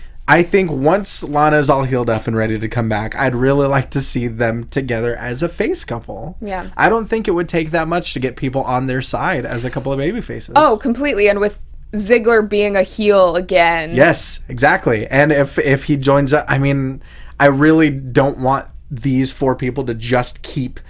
once Lana's all healed up and ready to come back, I'd really like to see them together as a face couple. Yeah. I don't think it would take that much to get people on their side as a couple of baby faces. Oh, completely. And with Ziggler being a heel again. Yes, exactly. And if he joins up, I mean, I really don't want these four people to just keep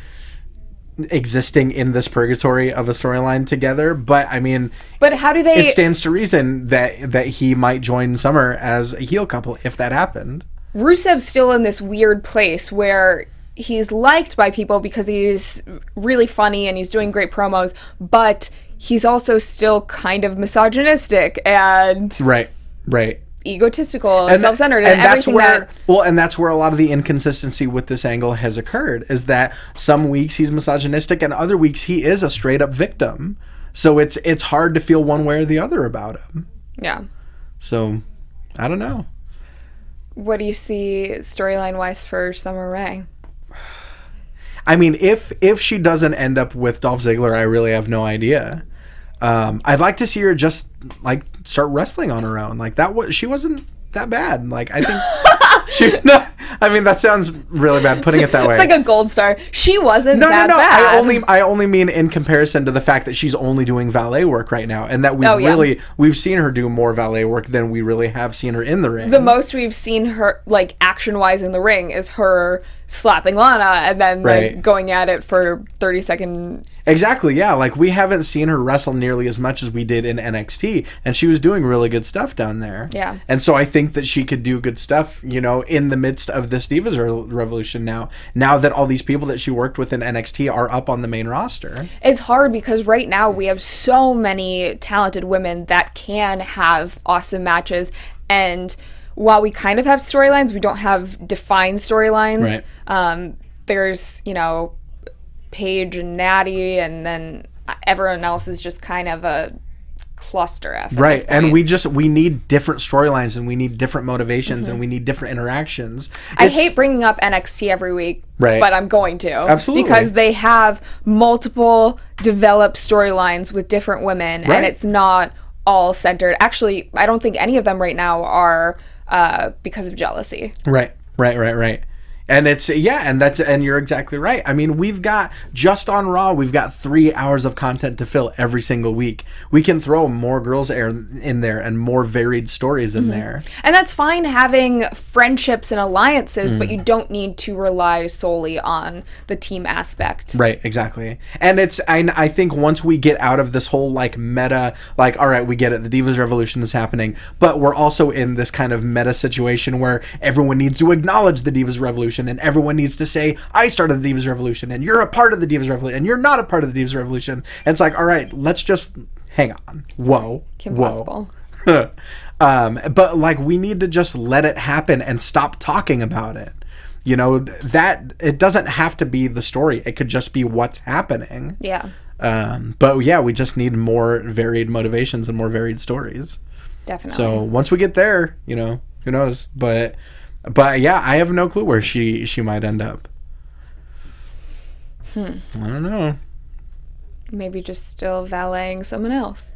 existing in this purgatory of a storyline together, but I mean, how do they? It stands to reason that he might join Summer as a heel couple if that happened. Rusev's still in this weird place where he's liked by people because he's really funny and he's doing great promos, but he's also still kind of misogynistic and right egotistical and self-centered and everything that's where a lot of the inconsistency with this angle has occurred, is that some weeks he's misogynistic and other weeks he is a straight up victim. So it's hard to feel one way or the other about him. Yeah. So I don't know. What do you see storyline wise for Summer Rae? I mean, if she doesn't end up with Dolph Ziggler, I really have no idea. I'd like to see her just like start wrestling on her own. Like she wasn't that bad. Like I think I mean, that sounds really bad putting it that way. It's like a gold star. She wasn't that bad. I only mean in comparison to the fact that she's only doing valet work right now, and that we've seen her do more valet work than we really have seen her in the ring. The most we've seen her like action wise in the ring is her slapping Lana and then like going at it for 30-second. Exactly, yeah. Like, we haven't seen her wrestle nearly as much as we did in NXT, and she was doing really good stuff down there. Yeah. And so I think that she could do good stuff, in the midst of this Divas Revolution now that all these people that she worked with in NXT are up on the main roster. It's hard because right now we have so many talented women that can have awesome matches, and while we kind of have storylines, we don't have defined storylines. Right. There's, Paige and Natty, and then everyone else is just kind of a cluster F. Right, and we need different storylines, and we need different motivations, and we need different interactions. I hate bringing up NXT every week, but I'm going to. Absolutely. Because they have multiple developed storylines with different women, and it's not all centered. Actually, I don't think any of them right now are because of jealousy. Right. And and you're exactly right. I mean, we've got, just on Raw, we've got 3 hours of content to fill every single week. We can throw more girls in there and more varied stories in there. And that's fine having friendships and alliances, but you don't need to rely solely on the team aspect. Right, exactly. And I think once we get out of this whole like meta, like, all right, we get it, the Divas Revolution is happening, but we're also in this kind of meta situation where everyone needs to acknowledge the Divas Revolution, and everyone needs to say, I started the Divas Revolution, and you're a part of the Divas Revolution, and you're not a part of the Divas Revolution. And it's like, all right, let's just hang on. Whoa. Impossible. But like, we need to just let it happen and stop talking about it. You know, that it doesn't have to be the story. It could just be what's happening. Yeah. But yeah, we just need more varied motivations and more varied stories. Definitely. So once we get there, you know, who knows? But yeah, I have no clue where she might end up. I don't know. Maybe just still valeting someone else.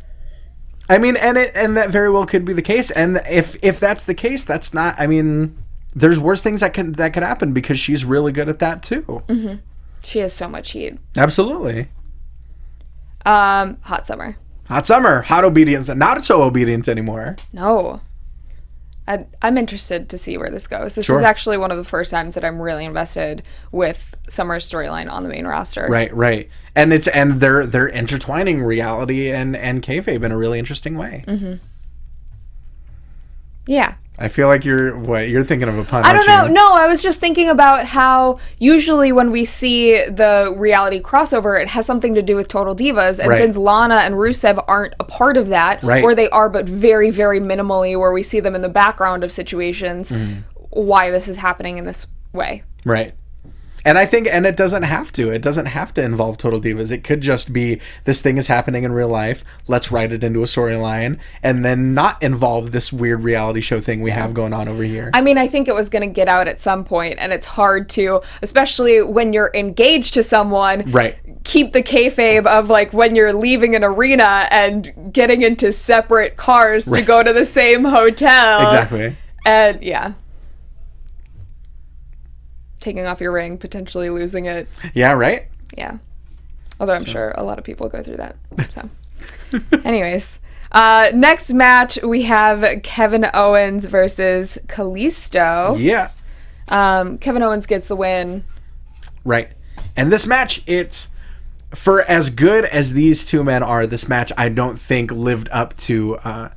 I mean, and that very well could be the case. And if that's the case, that's not. I mean, there's worse things that could happen, because she's really good at that too. Mm-hmm. She has so much heat. Absolutely. Hot summer. Hot summer. Hot obedience. Not so obedient anymore. No. I'm interested to see where this goes. This Sure. is actually one of the first times that I'm really invested with Summer's storyline on the main roster. Right. And they're intertwining reality and kayfabe in a really interesting way. Mm-hmm. Yeah. I feel like you're thinking of a pun. I don't know. No, I was just thinking about how usually when we see the reality crossover, it has something to do with Total Divas. And since Lana and Rusev aren't a part of that, or they are but very, very minimally, where we see them in the background of situations, why this is happening in this way. Right. And I think, and it doesn't have to. It doesn't have to involve Total Divas. It could just be, this thing is happening in real life. Let's write it into a storyline, and then not involve this weird reality show thing we have going on over here. I mean, I think it was going to get out at some point, and it's hard to, especially when you're engaged to someone, keep the kayfabe of like when you're leaving an arena and getting into separate cars to go to the same hotel. Exactly. And yeah. Taking off your ring, potentially losing it. Yeah, right? Yeah. Although I'm sure a lot of people go through that. So, anyways. Next match, we have Kevin Owens versus Kalisto. Yeah. Kevin Owens gets the win. Right. And this match, it's, for as good as these two men are, this match I don't think lived up to, I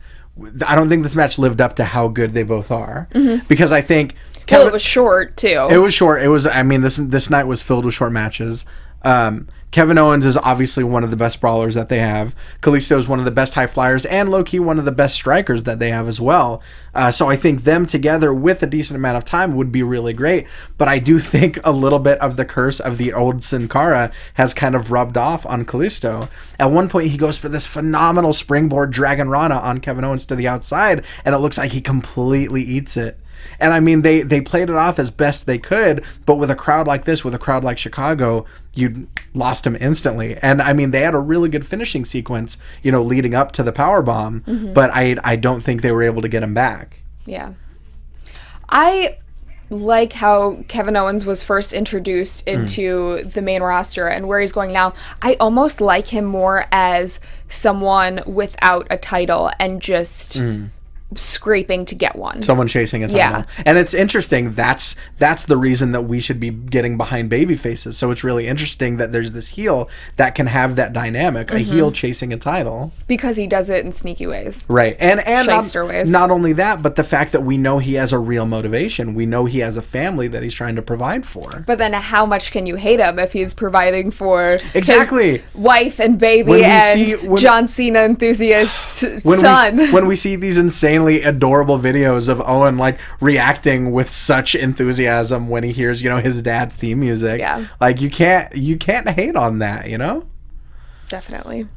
don't think this match lived up to how good they both are. Mm-hmm. Because I think... Well, it was short, too. It was short. It was, I mean, this night was filled with short matches. Kevin Owens is obviously one of the best brawlers that they have. Kalisto is one of the best high flyers, and low-key one of the best strikers that they have as well. So I think them together with a decent amount of time would be really great. But I do think a little bit of the curse of the old Sin Cara has kind of rubbed off on Kalisto. At one point, he goes for this phenomenal springboard Dragon Rana on Kevin Owens to the outside, and it looks like he completely eats it. And I mean, they played it off as best they could, but with a crowd like this, with a crowd like Chicago, you lost him instantly. And I mean, they had a really good finishing sequence, you know, leading up to the powerbomb, but I don't think they were able to get him back. Yeah. I like how Kevin Owens was first introduced into the main roster and where he's going now. I almost like him more as someone without a title and just... scraping to get one. Someone chasing a title. Yeah. And it's interesting, that's the reason that we should be getting behind baby faces. So it's really interesting that there's this heel that can have that dynamic, a heel chasing a title. Because he does it in sneaky ways. Right. And shyster ways. Not only that, but the fact that we know he has a real motivation. We know he has a family that he's trying to provide for. But then how much can you hate him if he's providing for his wife and baby and John Cena enthusiast son? When we see these insanely adorable videos of Owen like reacting with such enthusiasm when he hears, you know, his dad's theme music. Yeah. Like you can't hate on that, you know? Definitely.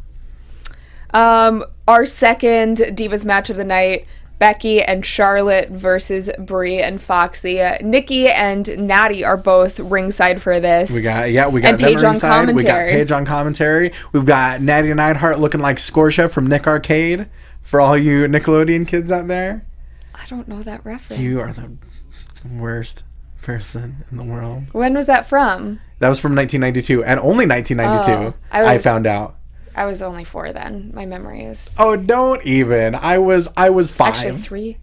Our second Divas match of the night, Becky and Charlotte versus Brie and Foxy. Nikki and Natty are both ringside for this. We got and them Paige on ringside. commentary. We got Paige on commentary. We've got Natty Neidhart looking like Scorsha from Nick Arcade. For all you Nickelodeon kids out there. I don't know that reference. You are the worst person in the world. When was that from? That was from 1992, and only 1992. I found out. I was only 4 then. My memory is. Oh, don't even. I was 5. Actually 3.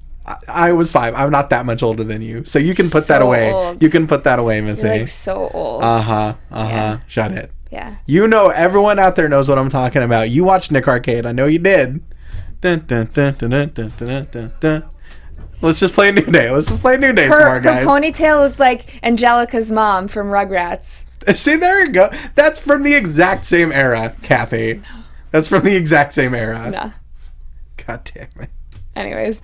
I was 5. I'm not that much older than you, so you can put that away. Old. You can put that away, Missy. You're like so old. Yeah. Shut it. Yeah. You know, everyone out there knows what I'm talking about. You watched Nick Arcade. I know you did. Dun, dun, dun, dun, dun, dun, dun, dun, dun. Let's just play New Day. Let's just play New Day some more, guys. Her ponytail looked like Angelica's mom from Rugrats. See, there you go. That's from the exact same era, Cathy. No. That's from the exact same era. No. God damn it. Anyways,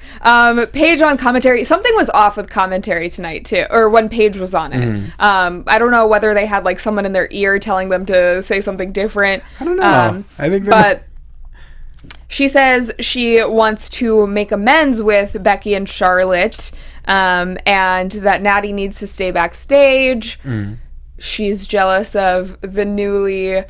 Paige on commentary. Something was off with commentary tonight too, or when Paige was on it. I don't know whether they had like someone in their ear telling them to say something different. I don't know. I think, but she says she wants to make amends with Becky and Charlotte, and that Natty needs to stay backstage. She's jealous of the newly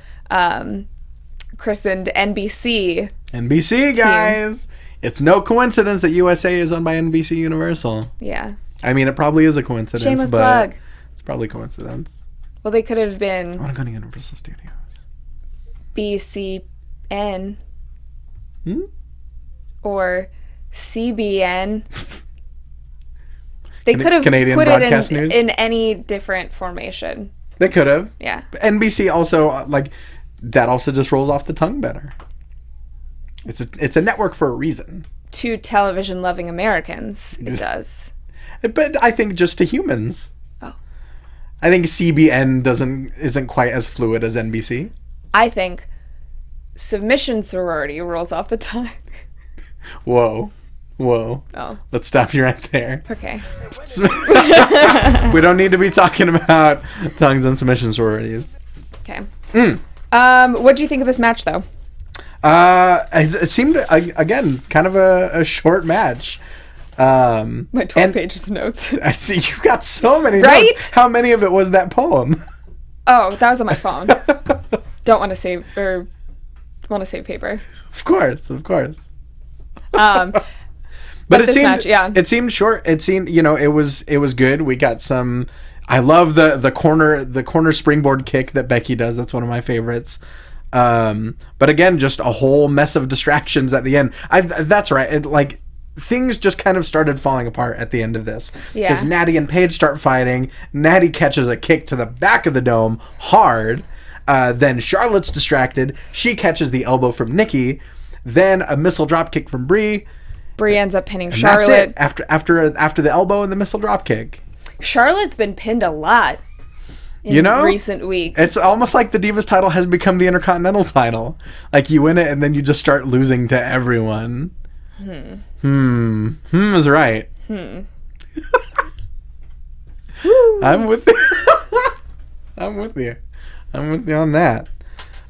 christened NBC. NBC, guys. Team. It's no coincidence that USA is owned by NBC Universal. Yeah. I mean, it probably is a coincidence, Shameless but plug. It's probably coincidence. Well, they could have been. I want to go to Universal Studios. BCN. Or CBN. They could have Canadian put Broadcast it News? in any different formation. They could have. Yeah. But NBC also, that also just rolls off the tongue better. It's a network for a reason. To television-loving Americans, it does. But I think just to humans. Oh. I think CBN isn't quite as fluid as NBC. I think submission sorority rolls off the tongue. Whoa. Oh. Let's stop you right there. Okay. We don't need to be talking about tongues and submission sororities. Okay. What do you think of this match, though? It seemed, again, kind of a short match. My 12 pages of notes. I see you've got so many right? notes. How many of it was that poem? Oh, that was on my phone. Don't want to save, or want to save paper. Of course. But it this seemed, match, yeah. It seemed short. It seemed, it was good. We got some. I love the corner springboard kick that Becky does. That's one of my favorites. But again, just a whole mess of distractions at the end. That's right. Things just kind of started falling apart at the end of this. Yeah. Because Natty and Paige start fighting. Natty catches a kick to the back of the dome hard. Then Charlotte's distracted. She catches the elbow from Nikki. Then a missile drop kick from Brie. Brie ends up pinning And Charlotte. that's it. After the elbow and the missile drop kick. Charlotte's been pinned a lot in recent weeks. It's almost like the Divas title has become the Intercontinental title. Like, you win it and then you just start losing to everyone. Is right. I'm with you. I'm with you on that.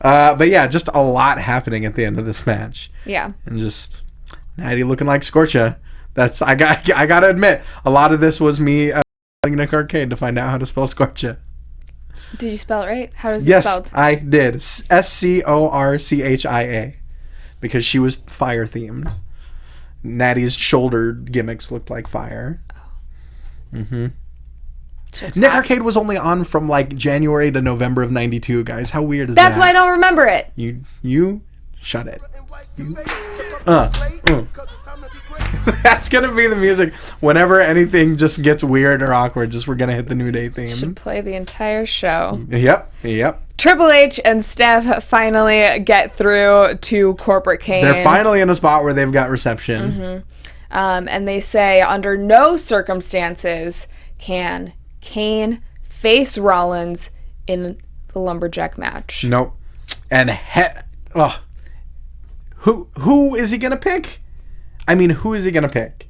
But yeah, just a lot happening at the end of this match. Yeah. And just Natty looking like Scorcha. I gotta admit, a lot of this was me Nick Arcade to find out how to spell Scorcha. Did you spell it right? How is it spelled? Yes, I did. Scorchia. Because she was fire themed. Natty's shoulder gimmicks looked like fire. Nick Arcade was only on from January to November of '92, guys. How weird is that? That's why I don't remember it. You shut it. That's gonna be the music whenever anything just gets weird or awkward. We're gonna hit the New Day theme. Should play the entire show. Yep. Triple H and Steph finally get through to Corporate Kane. They're finally in a spot where they've got reception. And they say under no circumstances can Kane face Rollins in the Lumberjack match. Nope. And who is he gonna pick? I mean, who is he gonna pick?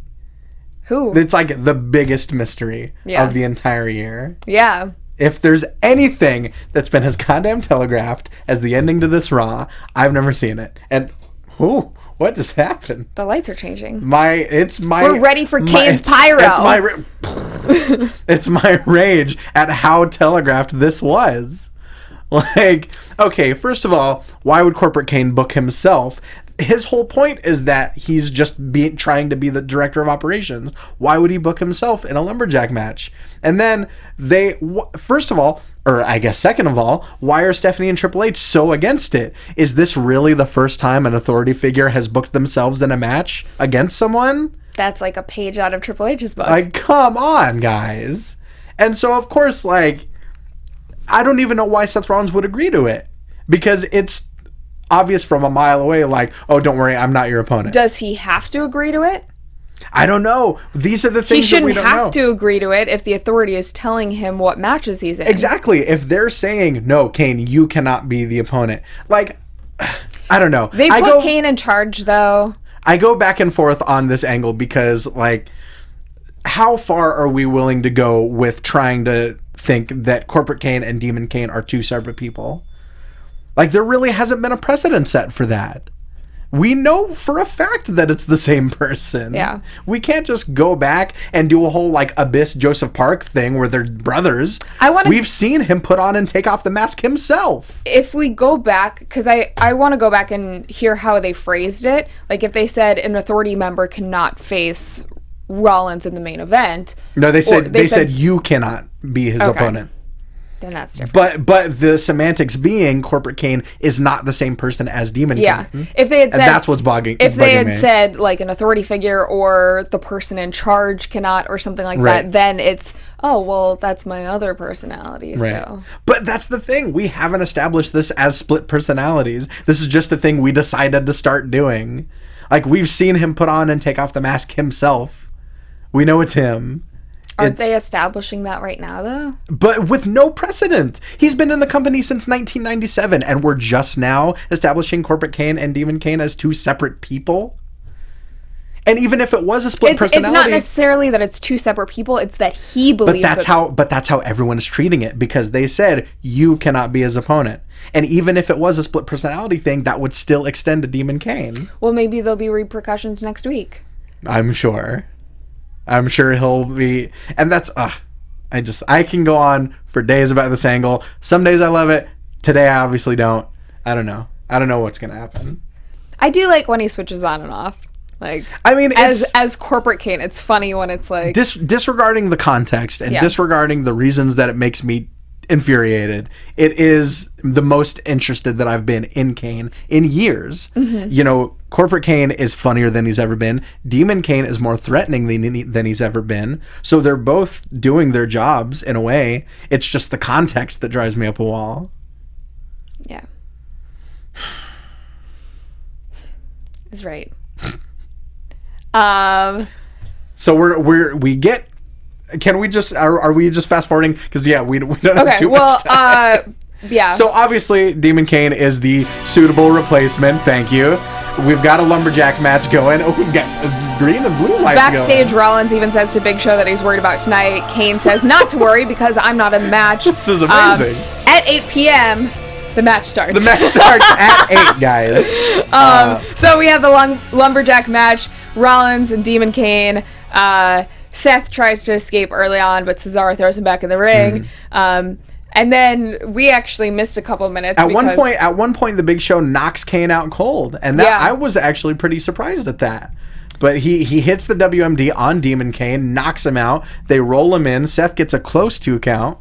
Who? It's the biggest mystery of the entire year. Yeah. If there's anything that's been as goddamn telegraphed as the ending to this Raw, I've never seen it. And what just happened? The lights are changing. We're ready for Kane's pyro. It's my rage at how telegraphed this was. Okay, first of all, why would Corporate Kane book himself? his whole point is that he's just trying to be the director of operations. Why would he book himself in a lumberjack match? And then first of all, or I guess second of all, why are Stephanie and Triple H so against it? Is this really the first time an authority figure has booked themselves in a match against someone? That's like a page out of Triple H's book. Like, come on, guys. And so, of course, like, I don't even know why Seth Rollins would agree to it. Because it's obvious from a mile away, like, oh, don't worry, I'm not your opponent. Does he have to agree to it? I don't know. These are the things that we don't know. He shouldn't have to agree to it if the authority is telling him what matches he's in. Exactly. If they're saying, no, Kane, you cannot be the opponent. Like, I don't know. They put Kane in charge, though. I go back and forth on this angle because, like, how far are we willing to go with trying to think that Corporate Kane and Demon Kane are two separate people? Like, there really hasn't been a precedent set for that. We know for a fact that it's the same person. Yeah. We can't just go back and do a whole, like, Abyss Joseph Park thing where they're brothers. We've seen him put on and take off the mask himself. If we go back, because I want to go back and hear how they phrased it. Like, if they said an authority member cannot face Rollins in the main event. No, they said you cannot be his opponent. Then that's different. But the semantics being Corporate Kane is not the same person as Demon Kane. Yeah. If they had said, and that's what's bugging. If they had said like an authority figure or the person in charge cannot or something like that, then it's, oh, well, that's my other personality. Right. So. But that's the thing. We haven't established this as split personalities. This is just a thing we decided to start doing. Like, we've seen him put on and take off the mask himself. We know it's him. Aren't they establishing that right now, though? But with no precedent. He's been in the company since 1997, and we're just now establishing Corporate Kane and Demon Kane as two separate people? And even if it was a split personality... It's not necessarily that it's two separate people, it's that he believes But that's how everyone is treating it, because they said, you cannot be his opponent. And even if it was a split personality thing, that would still extend to Demon Kane. Well, maybe there'll be repercussions next week. I'm sure he'll be, and that's I can go on for days about this angle. Some days I love it. Today I obviously don't. I don't know what's gonna happen. I do like when he switches on and off. Like, I mean, as Corporate Kane, it's funny when it's like disregarding the context and disregarding the reasons that it makes me infuriated. It is the most interested that I've been in Kane in years. Mm-hmm. You know, Corporate Kane is funnier than he's ever been. Demon Kane is more threatening than he's ever been. So they're both doing their jobs in a way. It's just the context that drives me up a wall. Yeah. Is right. So we get. Can we just are we just fast forwarding? Because we don't have too much time. Yeah. So obviously Demon Kane is the suitable replacement. Thank you. We've got a lumberjack match going. Oh, we've got green and blue lights Backstage, going. Rollins even says to Big Show that he's worried about tonight. Kane says not to worry because I'm not in the match. This is amazing. At 8 p.m., the match starts. The match starts at 8, guys. So we have the lumberjack match. Rollins and Demon Kane. Seth tries to escape early on, but Cesaro throws him back in the ring. And then we actually missed a couple minutes. At one point, the Big Show knocks Kane out cold, and that I was actually pretty surprised at that. But he hits the WMD on Demon Kane, knocks him out. They roll him in. Seth gets a close 2 count.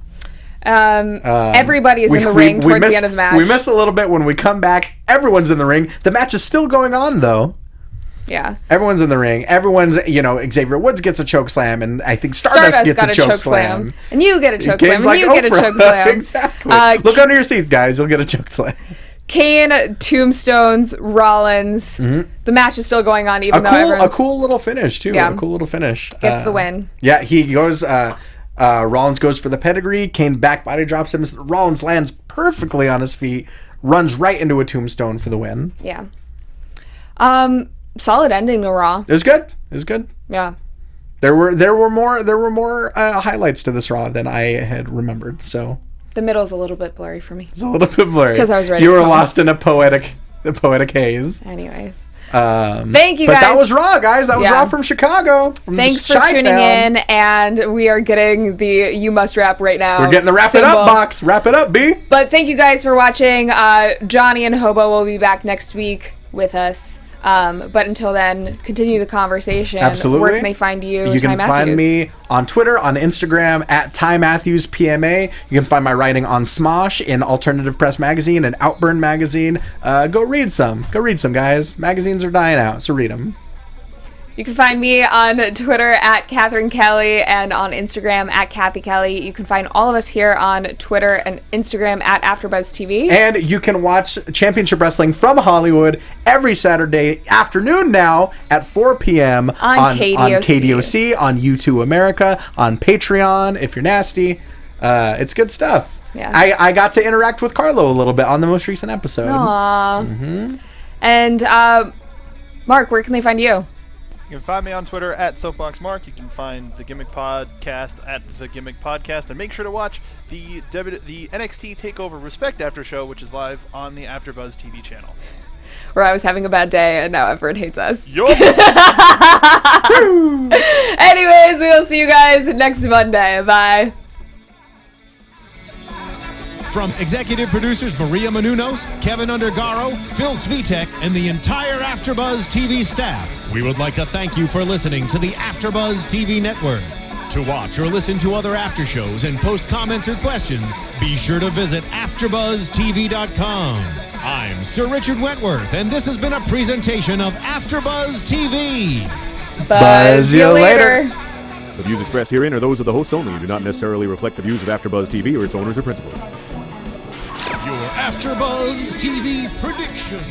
Everybody is in the ring towards the end of the match. We miss a little bit when we come back. Everyone's in the ring. The match is still going on, though. Yeah. Everyone's in the ring. Everyone's, Xavier Woods gets a choke slam, and I think Stardust gets a choke slam. And you get a choke slam. Like and you get a choke slam. Exactly. Look under your seats, guys. You'll get a choke slam. Kane tombstones Rollins. Mm-hmm. The match is still going on, even though a cool little finish, too. Yeah. A cool little finish. Gets the win. Yeah, he goes... Rollins goes for the pedigree. Kane back body drops him. Rollins lands perfectly on his feet. Runs right into a tombstone for the win. Yeah. Solid ending to Raw. It was good. Yeah. There were more highlights to this Raw than I had remembered. So the middle's a little bit blurry for me. It's a little bit blurry because I was ready. You were lost in a poetic haze. Anyways. Thank you, guys. But that was Raw, guys. That was Raw from Chicago. Thanks for tuning in, and we are getting the You Must Wrap right now. We're getting the Wrap It Up box. Wrap it up, B. But thank you guys for watching. Johnny and Hobo will be back next week with us. But until then, continue the conversation. Absolutely. Where can they find you? You Ty can Matthews? find me on Twitter, on Instagram, at Ty Matthews PMA. You can find my writing on Smosh in Alternative Press Magazine and Outburn Magazine. Go read some. Go read some, guys. Magazines are dying out, so read them. You can find me on Twitter at Catherine Kelley and on Instagram at Cathy Kelley. You can find all of us here on Twitter and Instagram at AFTERBUZZ TV. And you can watch Championship Wrestling from Hollywood every Saturday afternoon now at 4 p.m. on KDOC, on U2 America, on Patreon, if you're nasty. It's good stuff. Yeah. I got to interact with Carlo a little bit on the most recent episode. Aww. Mm-hmm. And Mark, where can they find you? You can find me on Twitter at SoapboxMark. You can find the Gimmick Podcast at the Gimmick Podcast, and make sure to watch the NXT Takeover Respect After Show, which is live on the AfterBuzz TV channel. Where I was having a bad day and now everyone hates us. Yup. Anyways, we will see you guys next Monday. Bye. From executive producers Maria Menounos, Kevin Undergaro, Phil Svitek, and the entire AfterBuzz TV staff, we would like to thank you for listening to the AfterBuzz TV network. To watch or listen to other after shows and post comments or questions, be sure to visit AfterBuzzTV.com. I'm Sir Richard Wentworth, and this has been a presentation of AfterBuzz TV. Buzz you later. The views expressed herein are those of the hosts only and do not necessarily reflect the views of AfterBuzz TV or its owners or principals. Your AfterBuzz TV predictions.